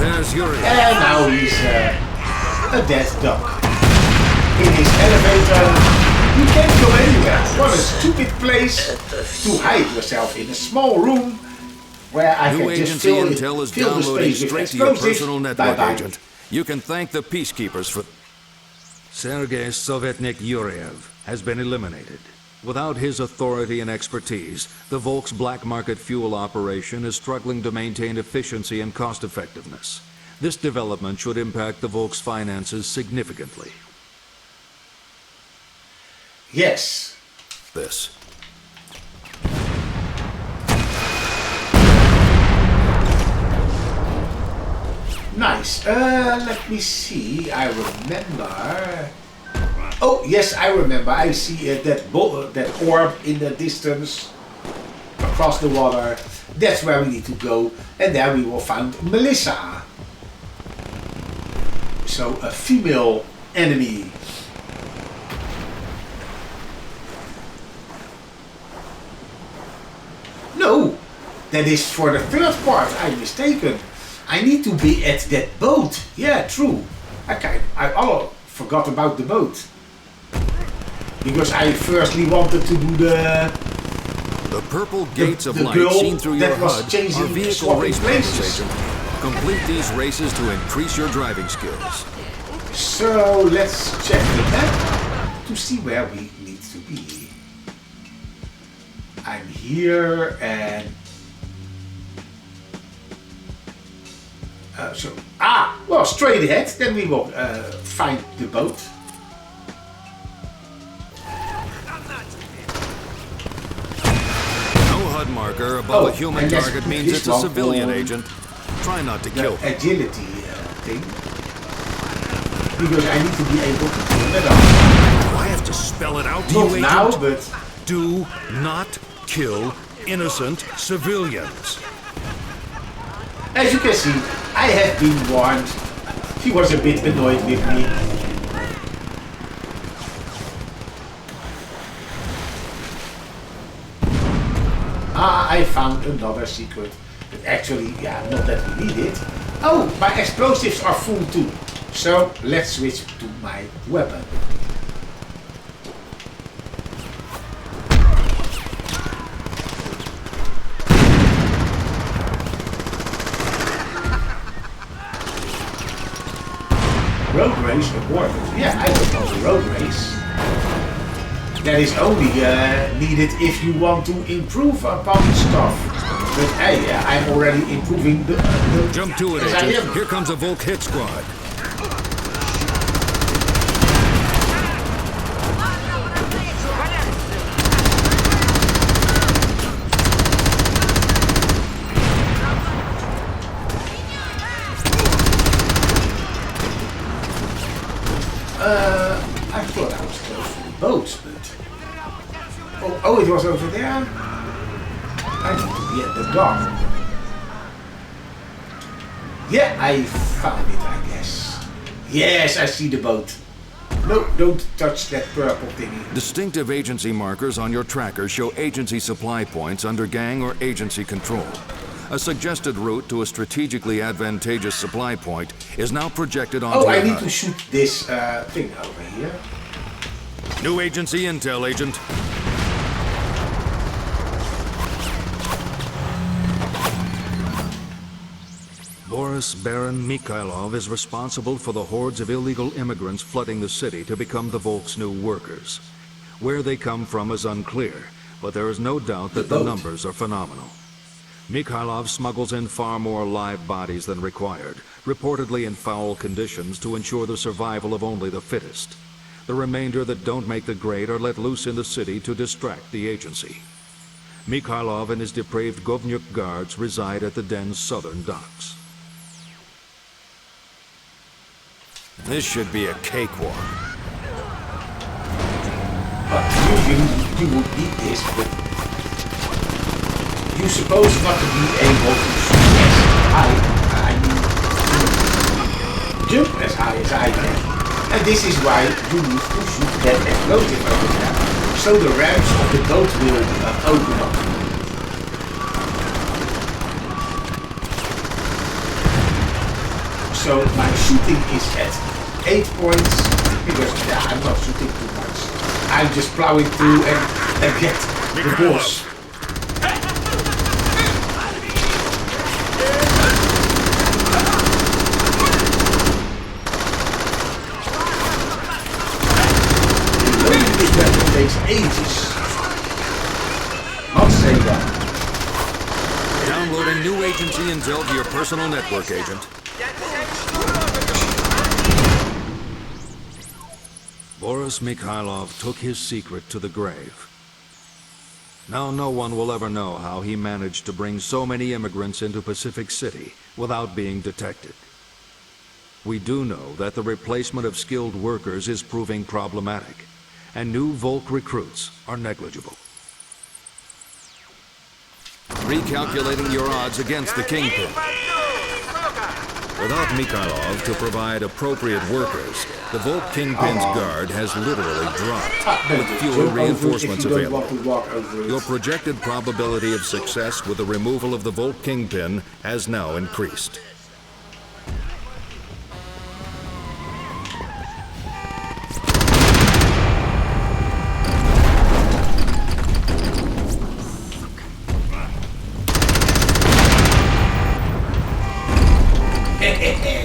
There's your And now he's a dead duck. In his elevator, you can't go anywhere. What a stupid place to hide yourself in a small room where I New can just agency fill, intel is fill the downloading space with straight to your explosives. personal network, Bye-bye. Agent. You can thank the peacekeepers for... Sergei Sovetnik Yuriev has been eliminated. Without his authority and expertise, the Volk's black market fuel operation is struggling to maintain efficiency and cost effectiveness. This development should impact the Volk's finances significantly. Yes. this. Nice. Let me see. I remember. Oh yes, I remember. I see that orb in the distance across the water. That's where we need to go, and there we will find Melissa. So a female enemy. No, that is for the third part. I'm mistaken. I need to be at that boat. Yeah, true. I all forgot about the boat. Because I firstly wanted to do The purple gates of the light girl seen through your that was HUD changing, are vehicle swapping race places. maps, Agent. Complete these races to increase your driving skills. So let's check the map to see where we need to be. I'm here and well, straight ahead. Then we will find the boat. No HUD marker above a human and let's target put means this it's a one civilian, on Agent. Try not to the kill them. agility thing. Because I need to be able to turn it on. Do I have to spell it out to Not you, now, Agent? but Do not kill innocent civilians. as you can see, I have been warned. She was a bit annoyed with me. I found another secret. But actually, yeah, not that we need it. Oh, my explosives are full too. So let's switch to my weapon. Road race awarded. Yeah, I don't know the road race. That is only needed if you want to improve upon stuff. But hey, I'm already improving the Jump to it, as I Agent. am. Here comes a Volk hit squad. I thought I was close to the boats, but... Oh, it was over there? I need to be at the dock. Yeah, I found it, I guess. Yes, I see the boat. No, don't touch that purple thingy. Distinctive agency markers on your tracker show agency supply points under gang or agency control. A suggested route to a strategically advantageous supply point is now projected onto Oh, I your need HUD. to shoot this thing over here. New agency intel, Agent. Boris Baron Mikhailov is responsible for the hordes of illegal immigrants flooding the city to become the Volk's new workers. Where they come from is unclear, but there is no doubt that the numbers are phenomenal. Mikhailov smuggles in far more live bodies than required, reportedly in foul conditions to ensure the survival of only the fittest. The remainder that don't make the grade are let loose in the city to distract the agency. Mikhailov and his depraved Govnyuk guards reside at the den's southern docks. This should be a cakewalk. But you will beat this, but you're supposed not to be able to shoot as high. I mean, jump as high as I can. And this is why you need to shoot that explosive over there. So the ramps of the boat will open up. So my shooting is at 8 points, because I'm not shooting too much. I'm just plowing through and get the boss. Loading this weapon takes ages. Not say that. Downloading new agency intel to your personal network, Agent. Boris Mikhailov took his secret to the grave. Now no one will ever know how he managed to bring so many immigrants into Pacific City without being detected. We do know that the replacement of skilled workers is proving problematic, and new Volk recruits are negligible. Recalculating your odds against the Kingpin. Without Mikhailov to provide appropriate workers, the Volk Kingpin's guard has literally dropped, with fewer reinforcements available. Your projected probability of success with the removal of the Volk Kingpin has now increased.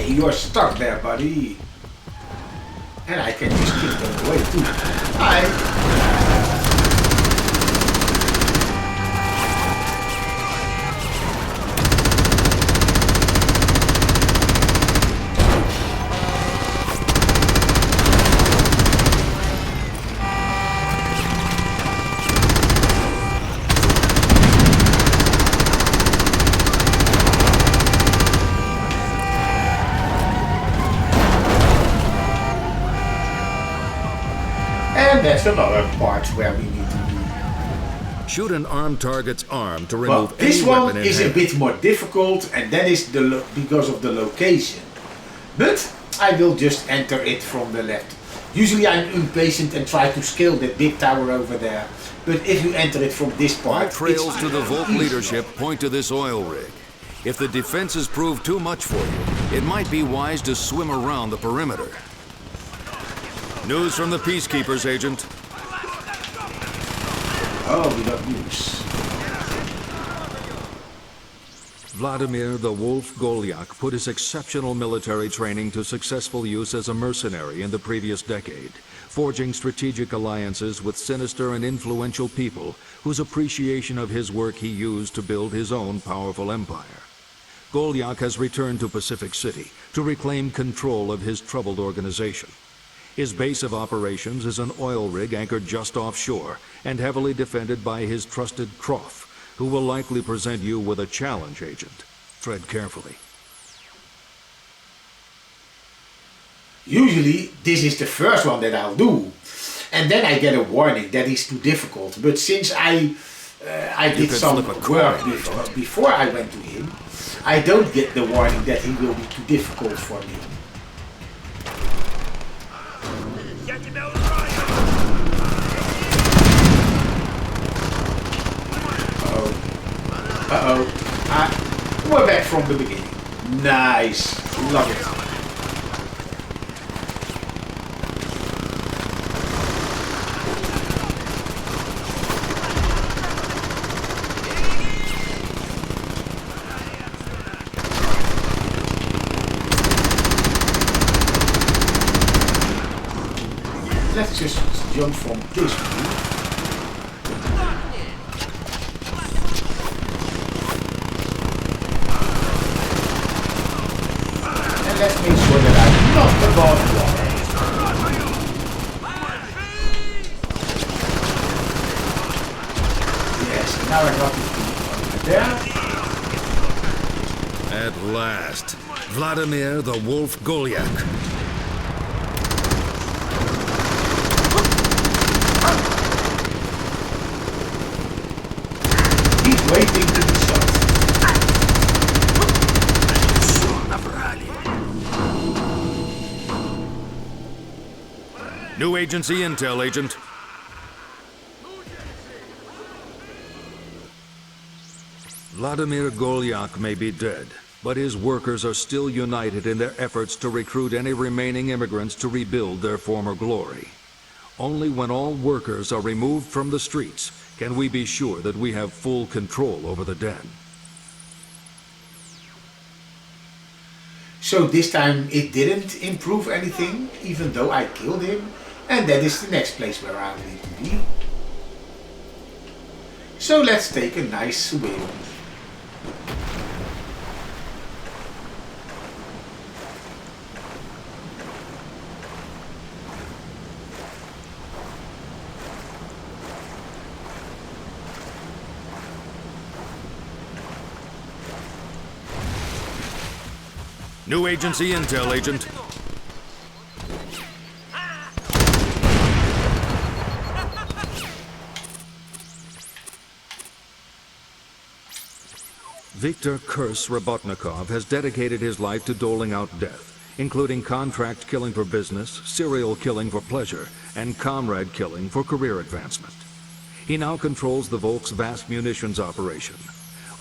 You're stuck there, buddy. And I can just kick them away too. Hi. And that's another part where we need to be. Shoot an armed target's arm to remove Well, this any one weapon in is a hand. bit more difficult, and that is because of the location. But I will just enter it from the left. Usually I'm impatient and try to scale that big tower over there. But if you enter it from this part, Trails it's to the Volk easy. leadership point to this oil rig. If the defenses prove too much for you, it might be wise to swim around the perimeter. News from the Peacekeepers, Agent. Oh, we got news. Vladimir the Wolf Golyak put his exceptional military training to successful use as a mercenary in the previous decade, forging strategic alliances with sinister and influential people whose appreciation of his work he used to build his own powerful empire. Golyak has returned to Pacific City to reclaim control of his troubled organization. His base of operations is an oil rig anchored just offshore and heavily defended by his trusted Croft, who will likely present you with a challenge, Agent. Tread carefully. Usually this is the first one that I'll do. And then I get a warning that is too difficult. But since I did some work before I went to him, I don't get the warning that he will be too difficult for me. Uh-oh. We're back from the beginning. Nice. Love it. Let's just jump from this view. And let's make sure that I'm not above water. Yes, now I got the feet over there. At last, Vladimir the Wolf Golyak. He's waiting to be shot. New agency intel, Agent. Vladimir Golyak may be dead, but his workers are still united in their efforts to recruit any remaining immigrants to rebuild their former glory. Only when all workers are removed from the streets can we be sure that we have full control over the den. So this time it didn't improve anything, even though I killed him. And that is the next place where I need to be. So let's take a nice swim. New agency intel, Agent. Viktor Kurs Robotnikov has dedicated his life to doling out death, including contract killing for business, serial killing for pleasure, and comrade killing for career advancement. He now controls the Volk's vast munitions operation,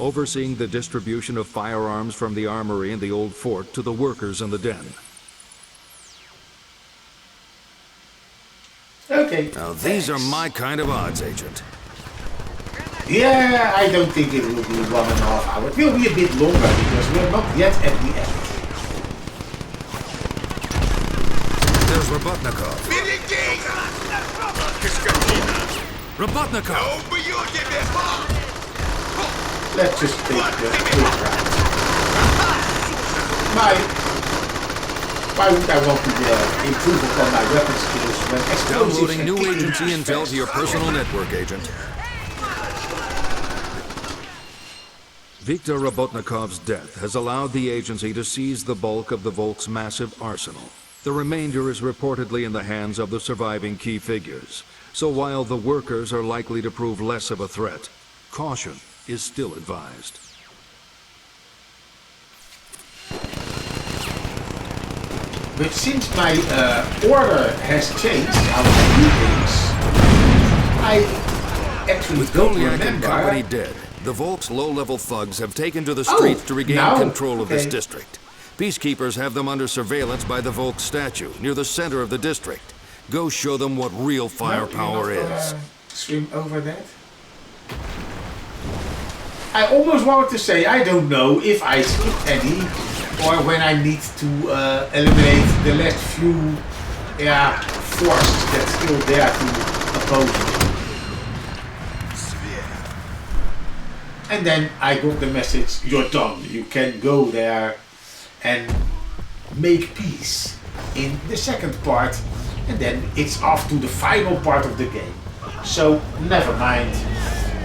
overseeing the distribution of firearms from the armory in the old fort to the workers in the den. Okay. Now these are my kind of odds, Agent. Yeah, I don't think it will be 1.5 hours. It will be a bit longer because we're not yet at the end. There's Robotnikov. Robotnikov! Let's just take the quick round. Why would I want to improve upon my weapon skills when explosives downloading and new killing agency is intel fast? to your personal network, Agent. Viktor Robotnikov's death has allowed the agency to seize the bulk of the Volk's massive arsenal. The remainder is reportedly in the hands of the surviving key figures. So while the workers are likely to prove less of a threat, caution is still advised. But since my order has changed, I will do things. I actually With don't Golyak and remember. company dead, the Volk's low-level thugs have taken to the streets to regain control of this district. Peacekeepers have them under surveillance by the Volk statue near the center of the district. Go show them what real firepower is. Swim over that. I almost wanted to say I don't know if I skipped any, or when I need to eliminate the last few forces that's still there to oppose me. And then I got the message, you're done. You can go there and make peace in the second part. And then it's off to the final part of the game. So, never mind.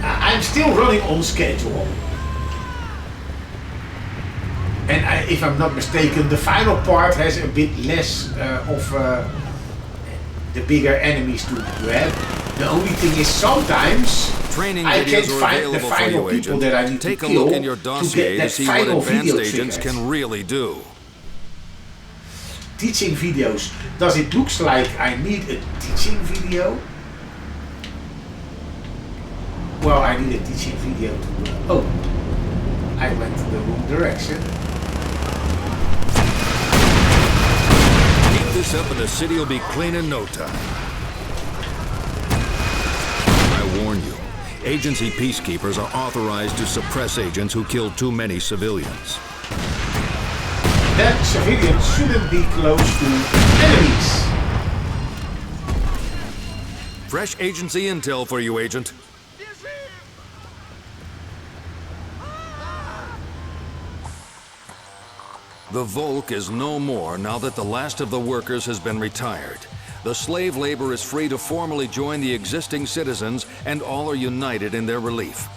I'm still running on schedule. And if I'm not mistaken, the final part has a bit less of the bigger enemies to grab. The only thing is sometimes Training I can't videos are find the available for final you, people Agent. that I need Take to a kill look in your to dossier get that to see what final advanced video agents triggered. can really do. Teaching videos. Does it looks like I need a teaching video? Well, I need a teaching video to... oh, I went to the wrong direction. Keep this up and the city will be clean in no time. I warn you, agency peacekeepers are authorized to suppress agents who kill too many civilians. That civilians shouldn't be close to enemies. Fresh agency intel for you, Agent. The Volk is no more now that the last of the workers has been retired. The slave labor is free to formally join the existing citizens, and all are united in their relief.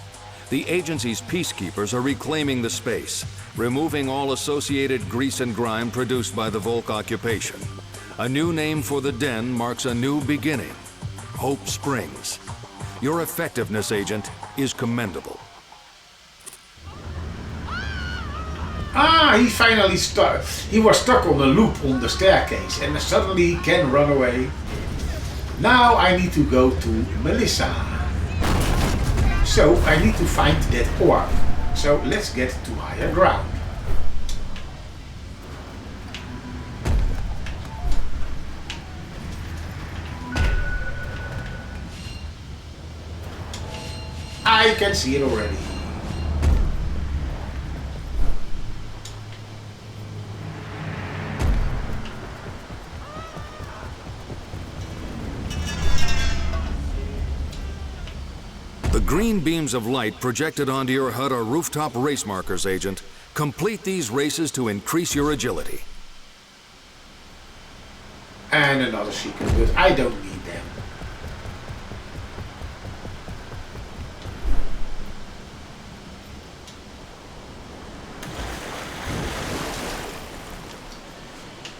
The agency's peacekeepers are reclaiming the space, removing all associated grease and grime produced by the Volk occupation. A new name for the den marks a new beginning. Hope Springs. Your effectiveness, Agent, is commendable. Ah, he finally stuck. He was stuck on a loop on the staircase and suddenly can run away. Now I need to go to Melissa. So I need to find that orb. So let's get to higher ground. I can see it already. The green beams of light projected onto your HUD are rooftop race markers, Agent. Complete these races to increase your agility. And another secret, but I don't need them.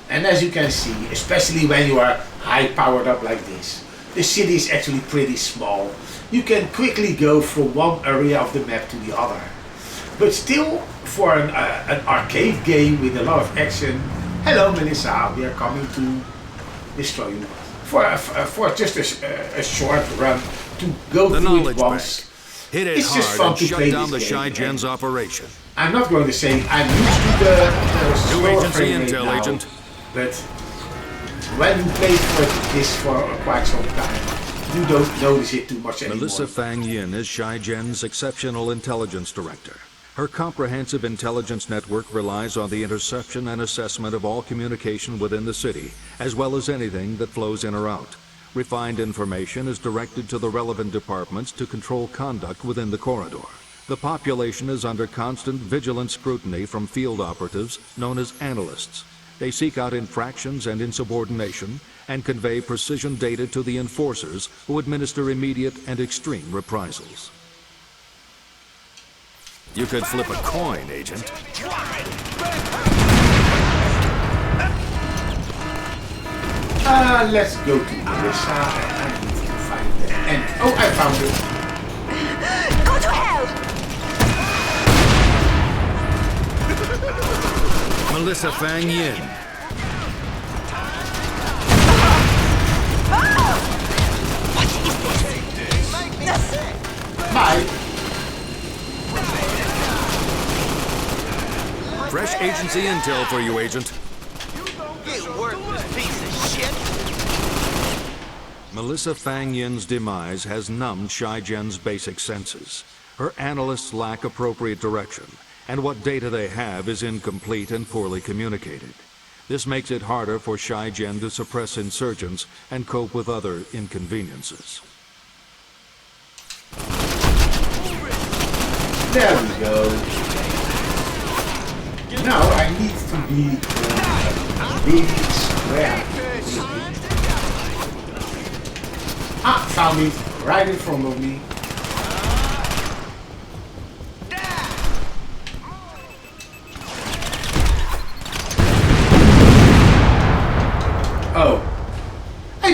And as you can see, especially when you are high powered up like this, the city is actually pretty small. You can quickly go from one area of the map to the other. But still, for an arcade game with a lot of action, hello Melissa, we are coming to destroy you. For just a short run to go The through it knowledge once. bank. Hit it It's just hard fun and to shut play down the this Shy game. Gen's operation. I'm not going to say I'm used to the New slower agency frame rate intel, now, Agent. but when you play this for quite some time, you don't notice it too much anymore. Melissa Fang Yin is Shy Gen's exceptional intelligence director. Her comprehensive intelligence network relies on the interception and assessment of all communication within the city, as well as anything that flows in or out. Refined information is directed to the relevant departments to control conduct within the corridor. The population is under constant vigilant scrutiny from field operatives known as analysts. They seek out infractions and insubordination and convey precision data to the enforcers who administer immediate and extreme reprisals. You could flip a coin, Agent. Let's go to Melissa and I need to find the end. Oh, I found it. Go to hell! Melissa Fang Yin. Bye. Fresh agency intel for you, Agent. You worthless piece of shit! Melissa Fang Yin's demise has numbed Shy Gen's basic senses. Her analysts lack appropriate direction, and what data they have is incomplete and poorly communicated. This makes it harder for Shy Gen to suppress insurgents and cope with other inconveniences. There we go. Now I need to be big square. Ah, found it right in front of me.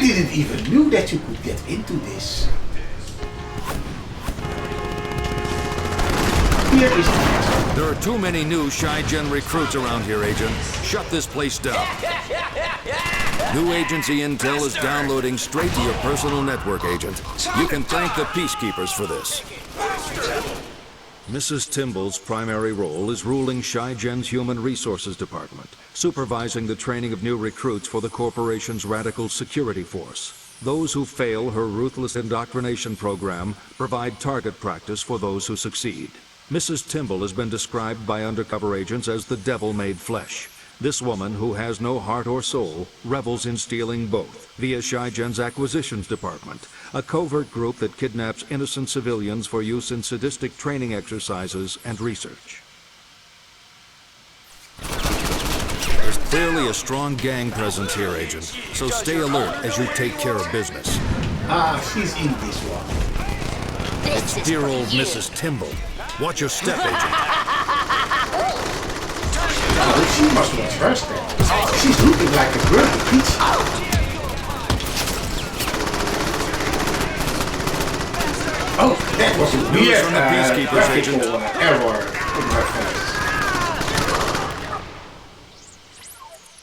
didn't even knew that you could get into this. Here is the answer. There are too many new Shai-Gen recruits around here, Agent. Shut this place down. New agency intel is downloading straight to your personal network, Agent. You can thank the Peacekeepers for this. Mrs. Timble's primary role is ruling Shai-Gen's Human Resources Department, supervising the training of new recruits for the corporation's radical security force. Those who fail her ruthless indoctrination program provide target practice for those who succeed. Mrs. Timble has been described by undercover agents as the devil made flesh. This woman, who has no heart or soul, revels in stealing both via Shai-Gen's Acquisitions Department, a covert group that kidnaps innocent civilians for use in sadistic training exercises and research. There's clearly a strong gang presence here, Agent, so stay alert as you take care of business. She's in this one. It's dear old Mrs. Timble. Watch your step, Agent. Oh, she must watch her step. She's looking like a grumpy peach. Oh, that was a weird from the Peacekeepers, Agent. Error in her face.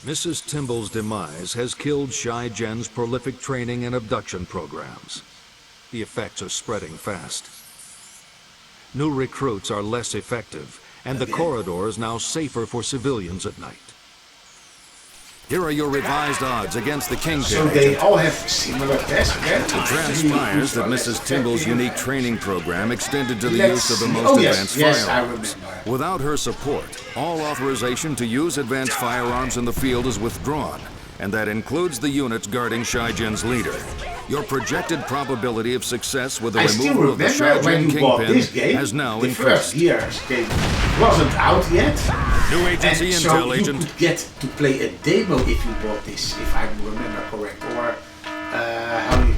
Mrs. Timble's demise has killed Shai-Gen's prolific training and abduction programs. The effects are spreading fast. New recruits are less effective, and the corridor is now safer for civilians at night. Here are your revised odds against the Kingpin, So they Agent. all have similar tests. It transpires that Mrs. Timble's unique training program extended to the use of the most advanced firearms. Without her support, all authorization to use advanced firearms in the field is withdrawn, and that includes the units guarding Shai-Gen's leader. Your projected probability of success with the I still removal of the remember when Shai-Gen you bought Kingpin this game, has now the increased. first year's game wasn't out yet. New agency And intel, so you Agent. could get to play a demo if you bought this, if I remember correct, or how you...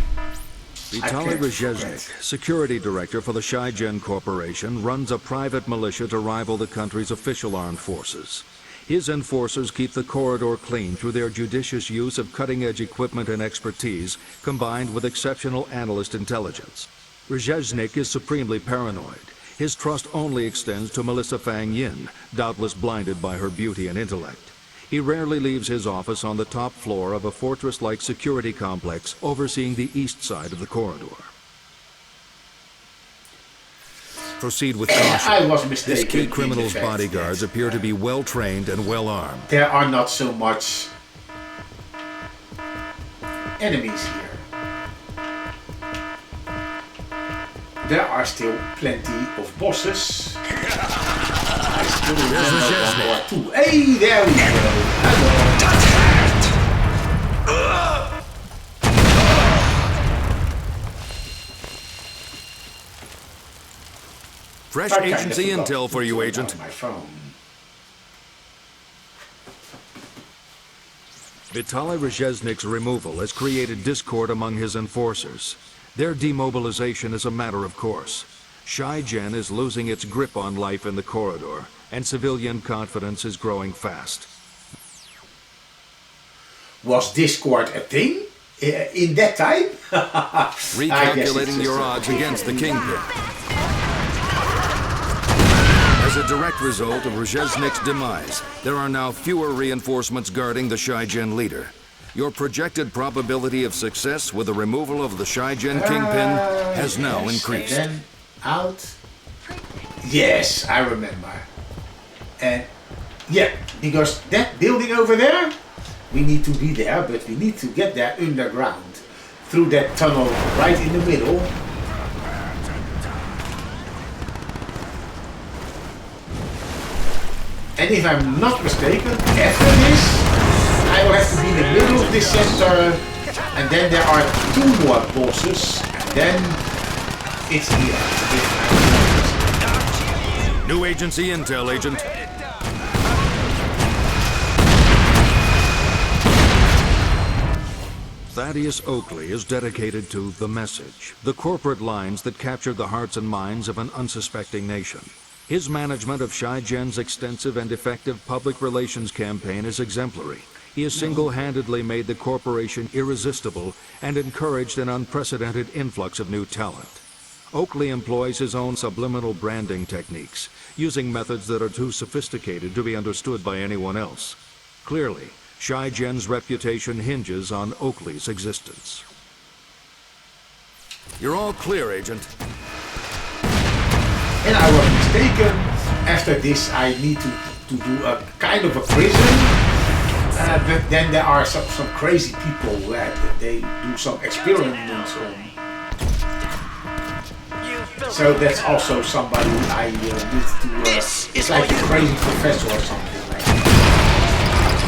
Vitaly can't Rezheznik, forget. security director for the Shai-Gen Corporation, runs a private militia to rival the country's official armed forces. His enforcers keep the corridor clean through their judicious use of cutting-edge equipment and expertise, combined with exceptional analyst intelligence. Rezheznik is supremely paranoid. His trust only extends to Melissa Fang Yin, doubtless blinded by her beauty and intellect. He rarely leaves his office on the top floor of a fortress-like security complex overseeing the east side of the corridor. Proceed with caution. I was mistaken. This key in criminal's the fact bodyguards that appear to be well-trained and well-armed. there are not so much enemies here. There are still plenty of bosses. I still remember one or two. Hey, there we go. Hello. Fresh I kinda agency forgot intel to for you, turn Agent. on my phone. Vitaly Rezheznik's removal has created discord among his enforcers. Their demobilization is a matter of course. Shai-Gen is losing its grip on life in the corridor, and civilian confidence is growing fast. Was Discord a thing in that time? Recalculating your odds against the Kingpin. As a direct result of Rezheznik's demise, there are now fewer reinforcements guarding the Shai-Gen leader. Your projected probability of success with the removal of the Shai-Gen Kingpin has now increased. And then out. Yes, I remember. And yeah, because that building over there, we need to be there, but we need to get there underground through that tunnel right in the middle. And if I'm not mistaken, after this, I will have to be in the middle of this center, and then there are 2 more bosses, and then it's here. New agency intel, Agent. Thaddeus Oakley is dedicated to the message, the corporate lines that captured the hearts and minds of an unsuspecting nation. His management of Shai-Gen's extensive and effective public relations campaign is exemplary. He has single-handedly made the corporation irresistible and encouraged an unprecedented influx of new talent. Oakley employs his own subliminal branding techniques, using methods that are too sophisticated to be understood by anyone else. Clearly, Shai Gen's reputation hinges on Oakley's existence. You're all clear, Agent. And I was mistaken. After this, I need to do a kind of a prison. But then there are some crazy people where they do some experiments on. So that's also somebody I need to. It's like a crazy professor or something like that.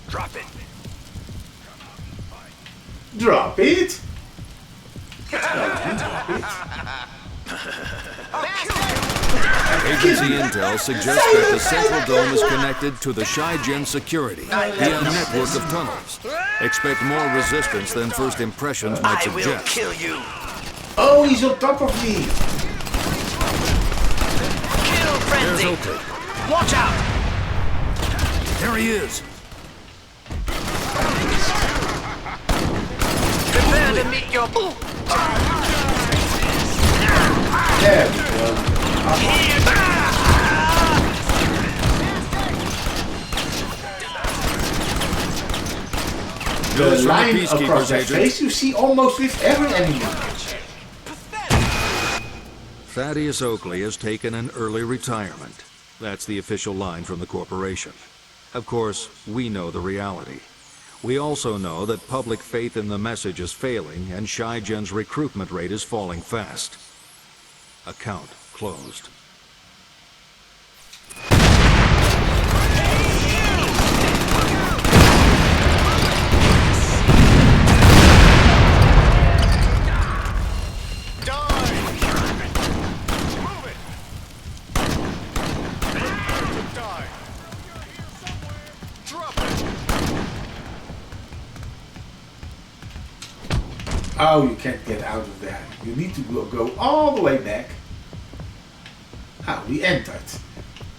Drop it. Drop it. Agency intel suggests that the central dome is connected to the Shai Gen security via a network of tunnels. Expect more resistance than first impressions might I will suggest. kill you. Oh, he's on top of me. Kill There's frenzy. Oakley. Watch out. There he is. Prepare to meet your. There we go. The News from line the across Peacekeepers, their Agent. face you see almost with every enemy. Thaddeus Oakley has taken an early retirement. That's the official line from the corporation. Of course, we know the reality. We also know that public faith in the message is failing and Shai Gen's recruitment rate is falling fast. Account closed. Oh, you can't get out of there. You need to go all the way back. Ah, we entered.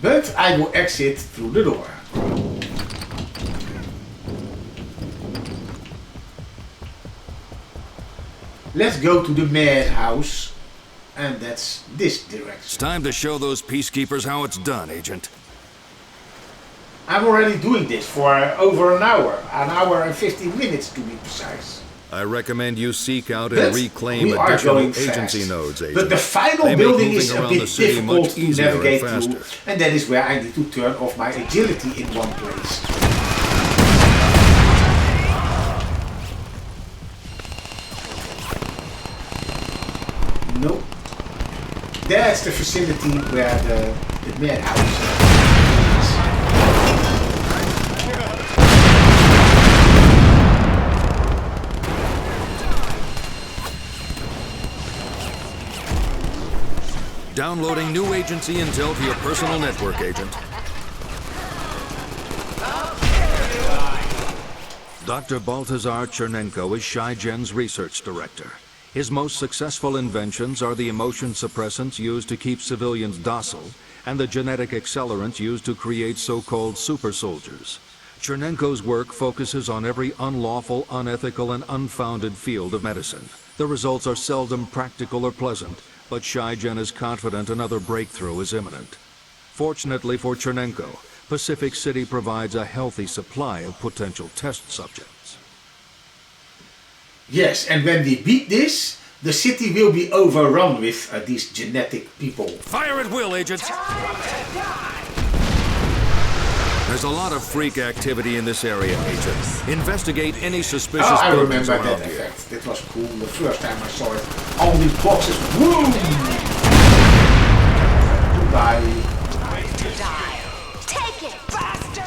But I will exit through the door. Let's go to the madhouse. And that's this It's direction. time to show those Peacekeepers how it's done, Agent. I'm already doing this for over an hour and 15 minutes to be precise. I recommend you seek out But and reclaim we are additional going agency fast. nodes, Agent. But the final They make building moving is a around bit the city difficult much to easier and navigate faster. through, and that is where I need to turn off my agility in one place. Nope. That's the facility where the madhouse is. Downloading new agency intel to your personal network, Agent. Dr. Baltazar Chernenko is Shai Gen's research director. His most successful inventions are the emotion suppressants used to keep civilians docile and the genetic accelerants used to create so-called super soldiers. Chernenko's work focuses on every unlawful, unethical, and unfounded field of medicine. The results are seldom practical or pleasant, but Shai Gen is confident another breakthrough is imminent. Fortunately for Chernenko, Pacific City provides a healthy supply of potential test subjects. Yes, and when we beat this, the city will be overrun with these genetic people. Fire at will, Agent! There's a lot of freak activity in this area, Agent. Investigate any suspicious Oh, I buildings remember around that here. effect. That was cool. The first time I saw it. All these boxes. Boom! Goodbye. Die. Take it, bastard!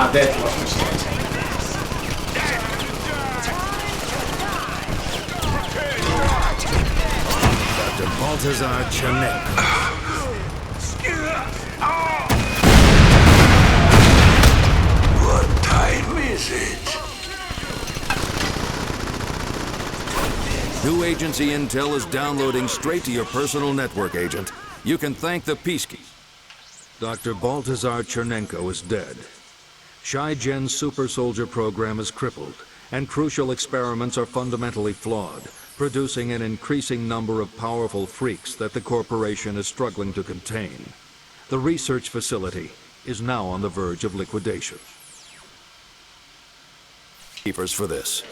Ah, that was the start. Dr. Baltazar Chernenko. What time is it? New agency intel is downloading straight to your personal network, Agent. You can thank the Peacekeeper. Dr. Baltazar Chernenko is dead. Shai-Gen's super soldier program is crippled, and crucial experiments are fundamentally flawed, producing an increasing number of powerful freaks that the corporation is struggling to contain. The research facility is now on the verge of liquidation. Keepers for this.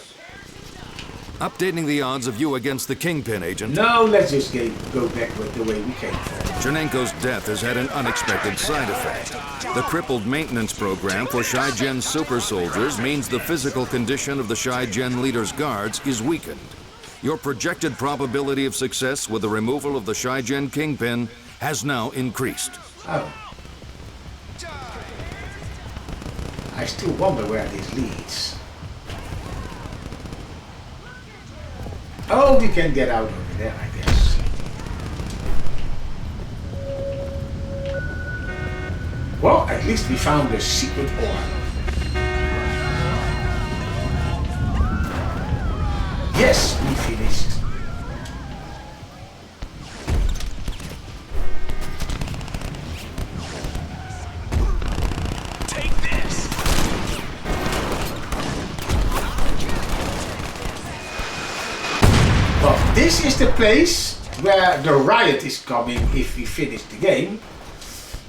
Updating the odds of you against the Kingpin, Agent. No, let's just go back with the way we came from. Chernenko's death has had an unexpected side effect. The crippled maintenance program for Shai-Gen's super soldiers means the physical condition of the Shai-Gen leader's guards is weakened. Your projected probability of success with the removal of the Shai-Gen Kingpin has now increased. Oh. I still wonder where this leads. Oh, we can get out over there, I guess. Well, at least we found a secret orb. Yes, we finished. Take this. Well, this is the place where the riot is coming if we finish the game.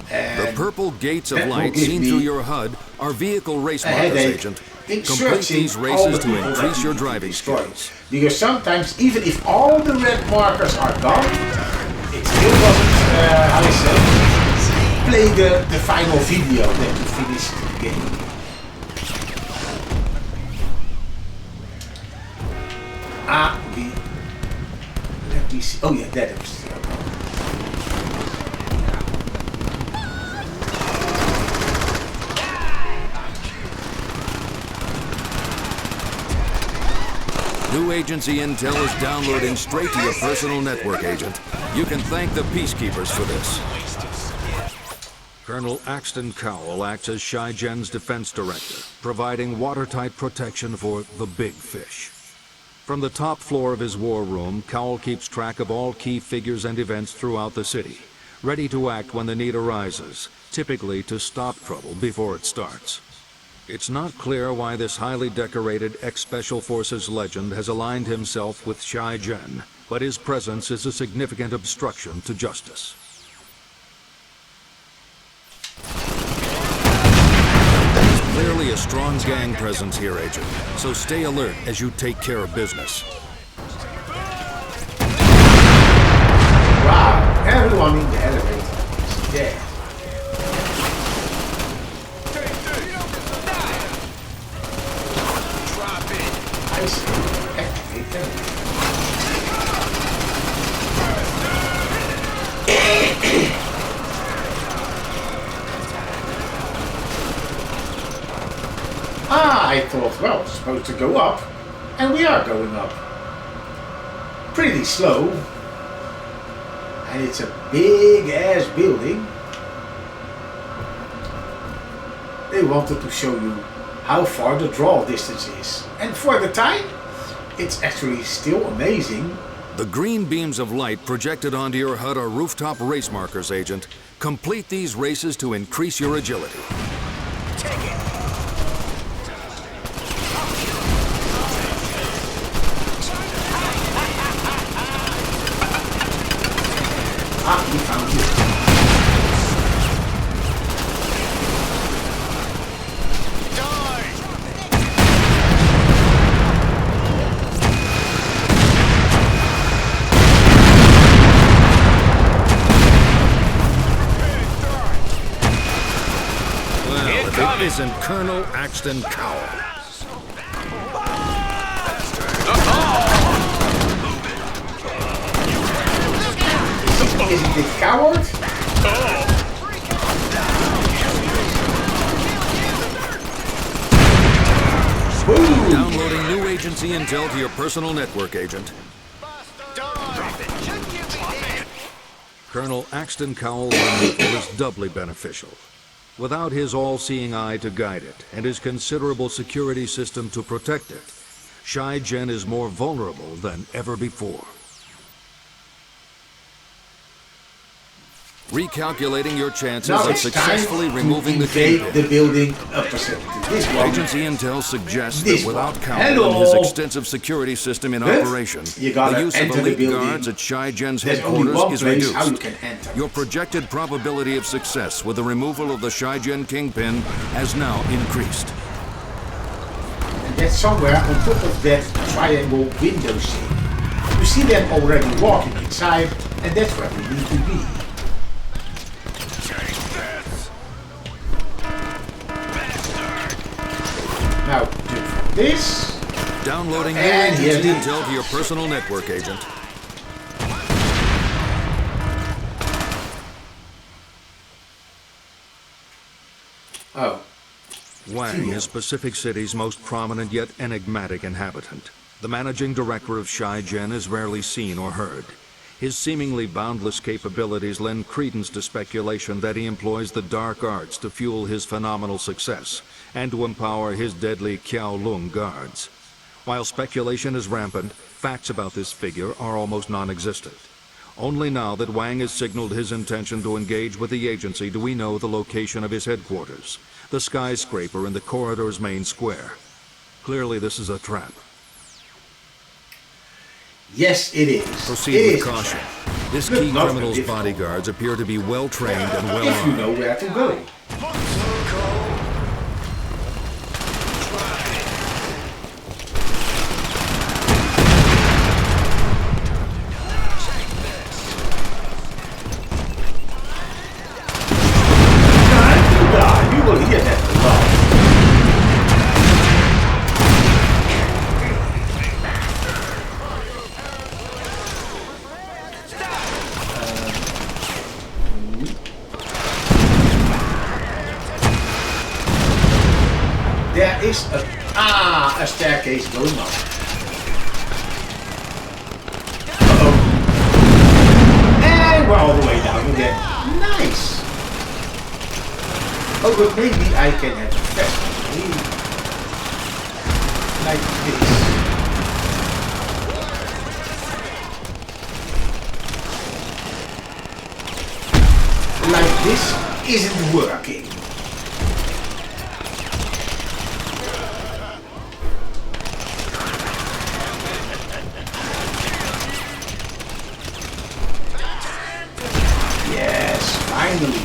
The purple gates of that will light give seen me through your HUD are vehicle race a markers, headache Agent. in Complete searching these all races the to people increase that your need to be driving destroyed. skills. Because sometimes, even if all the red markers are gone, it still doesn't, how I say, play the final video that you finish the game. Let me see. Oh yeah, that is. New agency intel is downloading straight to your personal network, Agent. You can thank the Peacekeepers for this. Colonel Axton Cowell acts as Shai-Gen's defense director, providing watertight protection for the big fish. From the top floor of his war room, Cowell keeps track of all key figures and events throughout the city, ready to act when the need arises, typically to stop trouble before it starts. It's not clear why this highly decorated ex-Special Forces legend has aligned himself with Shai-Gen, but his presence is a significant obstruction to justice. There's clearly a strong gang presence here, Agent, so stay alert as you take care of business. Wow, everyone in the elevator is dead. I see. Activate them. I thought, well, it's supposed to go up, and we are going up. Pretty slow. And it's a big ass building. They wanted to show you how far the draw distance is. And for the time, it's actually still amazing. The green beams of light projected onto your HUD are rooftop race markers, Agent. Complete these races to increase your agility. Take it. We found it. Well, if it isn't Colonel Axton Cowell. Isn't it coward? Boom! Downloading new agency intel to your personal network, Agent. Colonel Axton Cowell's removal is doubly beneficial. Without his all-seeing eye to guide it, and his considerable security system to protect it, Shai-Gen is more vulnerable than ever before. Recalculating your chances Now of it's successfully time removing to the invade kingpin. the building opposite to this one. Agency intel suggests This that without one. Cowell and his Hello. extensive security system in But operation, you gotta the use of enter the elite building. guards at Shai-Gen's There's only headquarters one is place how you reduced. can enter. Your projected probability of success with the removal of the Shai-Gen kingpin has now increased. And that's somewhere on top of that triangle window shape. You see them already walking inside, and that's where we need to be. Now, do this. Downloading new And agency here it is. intel to your personal network, Agent. Oh, Wang is Pacific City's most prominent yet enigmatic inhabitant. The managing director of Shai-Gen is rarely seen or heard. His seemingly boundless capabilities lend credence to speculation that he employs the dark arts to fuel his phenomenal success and to empower his deadly Qiao-Lung guards. While speculation is rampant, facts about this figure are almost non-existent. Only now that Wang has signaled his intention to engage with the agency do we know the location of his headquarters, the skyscraper in the corridor's main square. Clearly this is a trap. yes, it is. Proceed It with is. caution. This But key not criminal's difficult. bodyguards appear to be well-trained and If you well-armed. know where to go. Time to die. You will hear that a lot. There is a staircase going up. Uh-oh. And we're all the way down again. Nice. Oh, but maybe I can have a fast way. Like this. Like this isn't working. Yes, finally.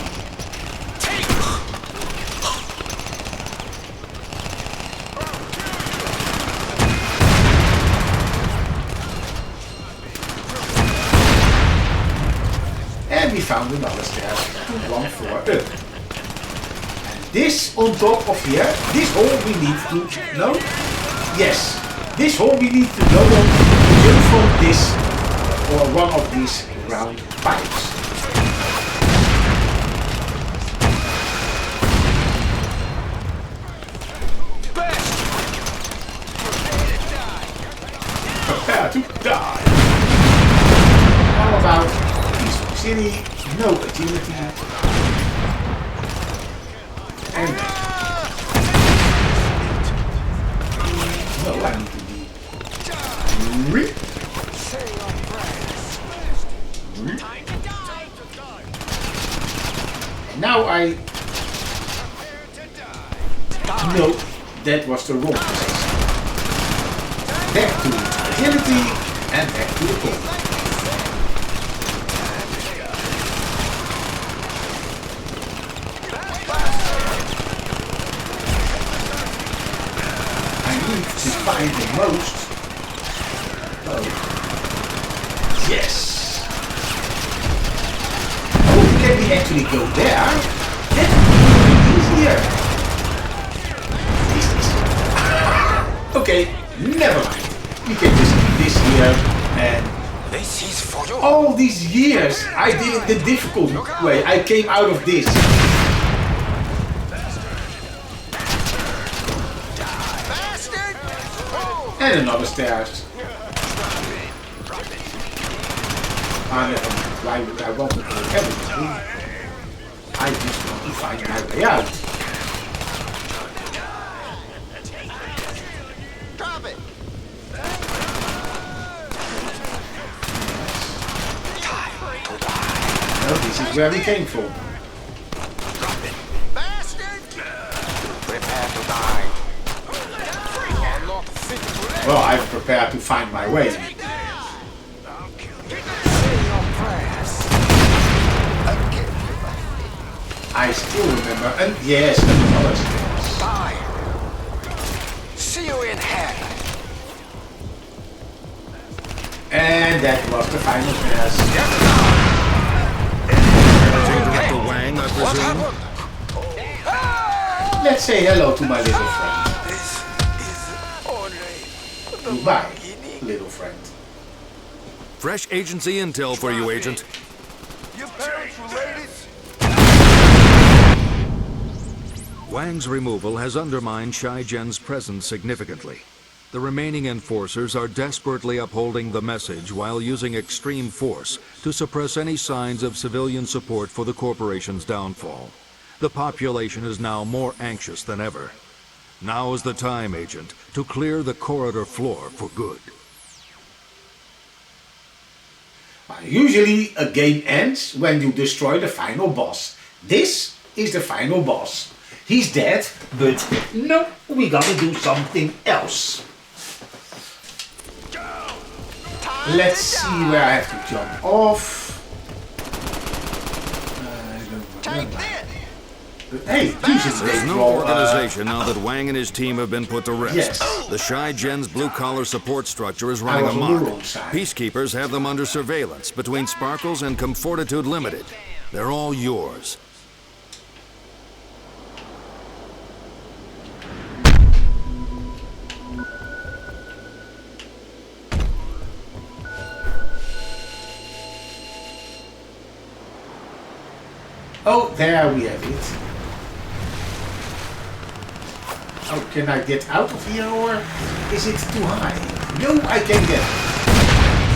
And we found another stairs to 1-4 up. And this on top of here, this hole we need to, no? Yes, this hole we need to go on to jump from this or one of these round pipes. Prepare to die. How about peaceful city, no agility, and no, I need to be rip. Now I no, that was the wrong decision. Back to agility and back to the core. I need to find the most. Oh. Yes. Oh, can we actually go there? That would be easier. Okay, never mind. We can just do this here and This is for you. all these years I did it the difficult way. I came out of this. Bastard! And another stairs. Why would I want to do everything? I just want to find my way out. Drop it. Well, this is where we came from. Drop it. Bastard. Prepare to die. You're not fit for Well, I'm prepared to find my way. Say your prayers. I still remember, and yes, another stairs. Die. See you in hell. And that was the final stairs. Director Wang, I What presume? happened? Let's say hello to my little friend. This is only the Goodbye, beginning. little friend. Fresh agency intel for you, Agent. Your parents related? Wang's removal has undermined Shai Zhen's presence significantly. The remaining enforcers are desperately upholding the message while using extreme force to suppress any signs of civilian support for the corporation's downfall. The population is now more anxious than ever. Now is the time, Agent, to clear the corridor floor for good. Usually a game ends when you destroy the final boss. This is the final boss. He's dead, but no, we gotta do something else. Let's see where I have to jump off. I don't remember. Hey, usually There's they no draw, organization now that Wang and his team have been put to rest. Yes. The Shai Zhen's blue-collar support structure is I running was on the amok. wrong side. Peacekeepers have them under surveillance between Sparkles and Comfortitude Limited. They're all yours. Oh, there we have it. Oh, can I get out of here or is it too high? No, I can get.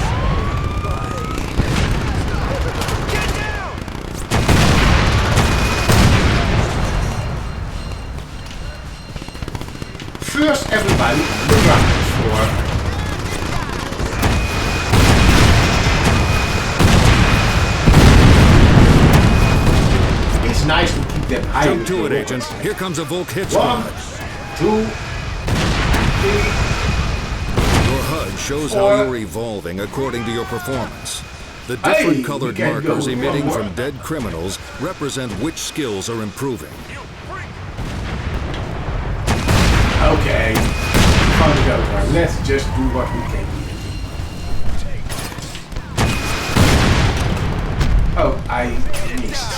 First, everybody on the ground floor. It's nice to keep them high. Jump with to the it, Agent. robots. Here comes a Volk hit 1, squad. 2, 3. Your HUD shows how Four. you're evolving according to your performance. The different Hey, colored we can markers go. emitting One more. from dead criminals represent which skills are improving. Okay. Found it over. Let's just do what we can do. Oh, I missed.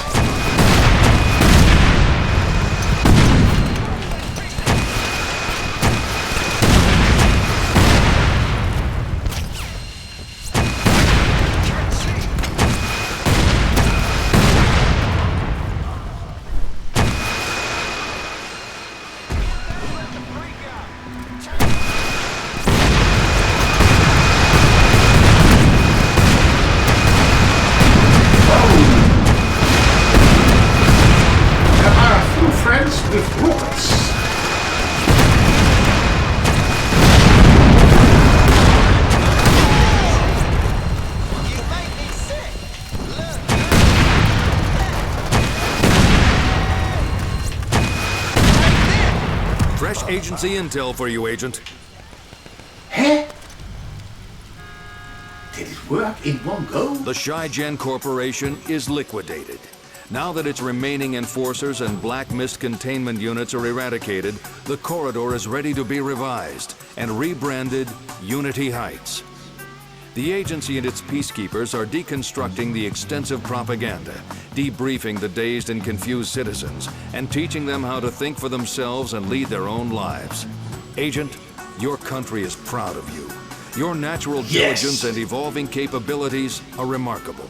There are a few friends with robots. You make me sick. Fresh agency intel for you, Agent. Huh? Did it work in one go? The Shai Zhen Corporation is liquidated. Now that its remaining enforcers and black mist containment units are eradicated, the corridor is ready to be revised and rebranded Unity Heights. The agency and its peacekeepers are deconstructing the extensive propaganda, debriefing the dazed and confused citizens, and teaching them how to think for themselves and lead their own lives. Agent, your country is proud of you. Your natural Yes. diligence and evolving capabilities are remarkable.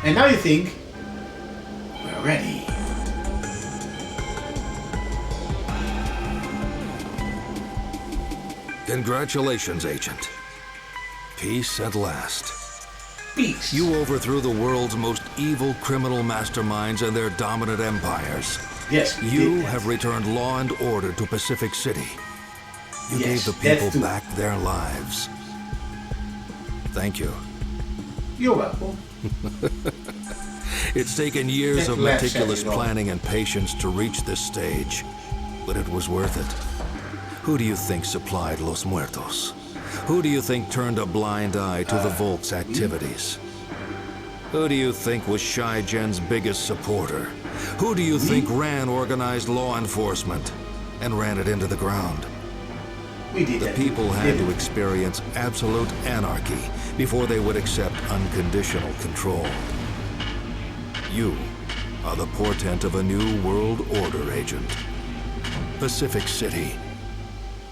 And now you think, we're ready. Congratulations, Agent. Peace at last. Peace. You overthrew the world's most evil criminal masterminds and their dominant empires. Yes, we You did that. have returned law and order to Pacific City. You Yes, gave the that people too. back their lives. Thank you. You're welcome. It's taken years That of laugh meticulous said it all. planning and patience to reach this stage, but it was worth it. Who do you think supplied Los Muertos? Who do you think turned a blind eye to the Volk's activities? Who do you think was Shai Gen's biggest supporter? Who do you think ran organized law enforcement and ran it into the ground? We did The that. people had Didn't to experience absolute anarchy before they would accept unconditional control. You are the portent of a new world order, Agent. Pacific City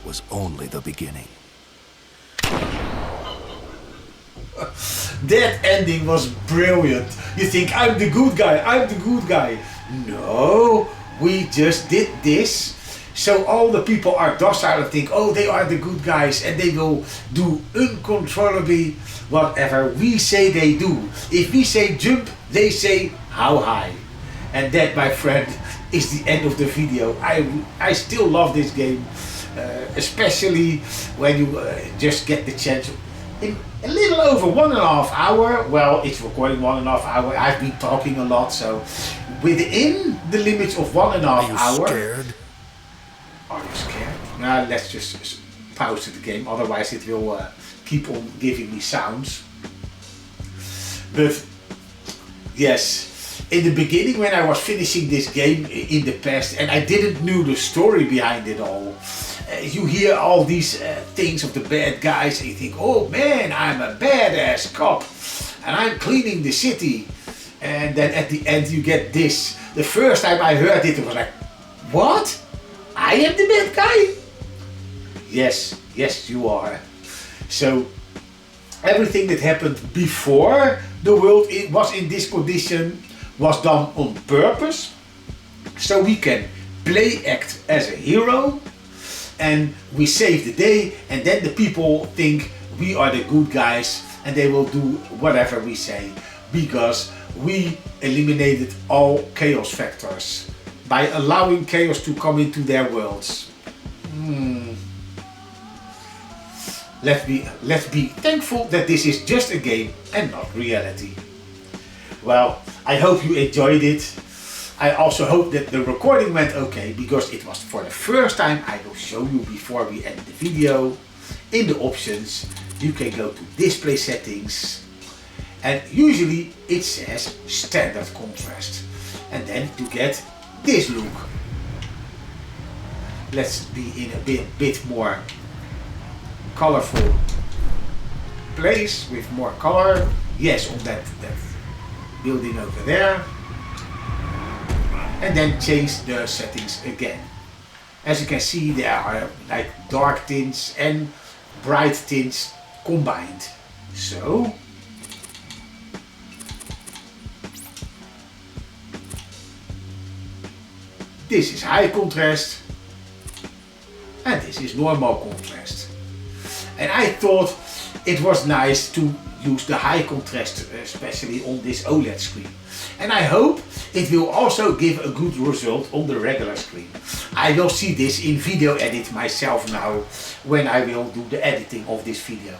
was only the beginning. That ending was brilliant. You think, I'm the good guy, I'm the good guy. No, we just did this. So all the people are docile and think, oh, they are the good guys and they will do uncontrollably whatever we say they do. If we say jump, they say how high. And that, my friend, is the end of the video. I still love this game, especially when you just get the chance. In a little over 1.5 hours, well, it's recording 1.5 hours. I've been talking a lot, so within the limits of 1.5 hours. Are you scared? Are you scared? Now let's just pause the game, otherwise it will keep on giving me sounds. But yes, in the beginning when I was finishing this game in the past and I didn't know the story behind it all, you hear all these things of the bad guys and you think, oh man, I'm a badass cop and I'm cleaning the city. And then at the end you get this. The first time I heard it, it was like, what? I am the bad guy? Yes, yes you are. So everything that happened before the world was in this condition was done on purpose. So we can play act as a hero and we save the day, and then the people think we are the good guys and they will do whatever we say because we eliminated all chaos factors by allowing chaos to come into their worlds. Let's be thankful that this is just a game and not reality. Well, I hope you enjoyed it. I also hope that the recording went okay, because it was for the first time. I will show you before we end the video. In the options, you can go to display settings, and usually it says standard contrast. And then to get this look. Let's be in a bit more colorful place with more color. Yes, on that building over there. And then change the settings again. As you can see, there are like dark tints and bright tints combined. So this is high contrast and this is normal contrast. And I thought it was nice to use the high contrast, especially on this OLED screen. And I hope it will also give a good result on the regular screen. I will see this in video edit myself now when I will do the editing of this video.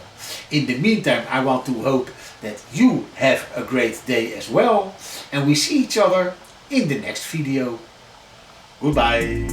In the meantime, I want to hope that you have a great day as well, and we see each other in the next video. Goodbye.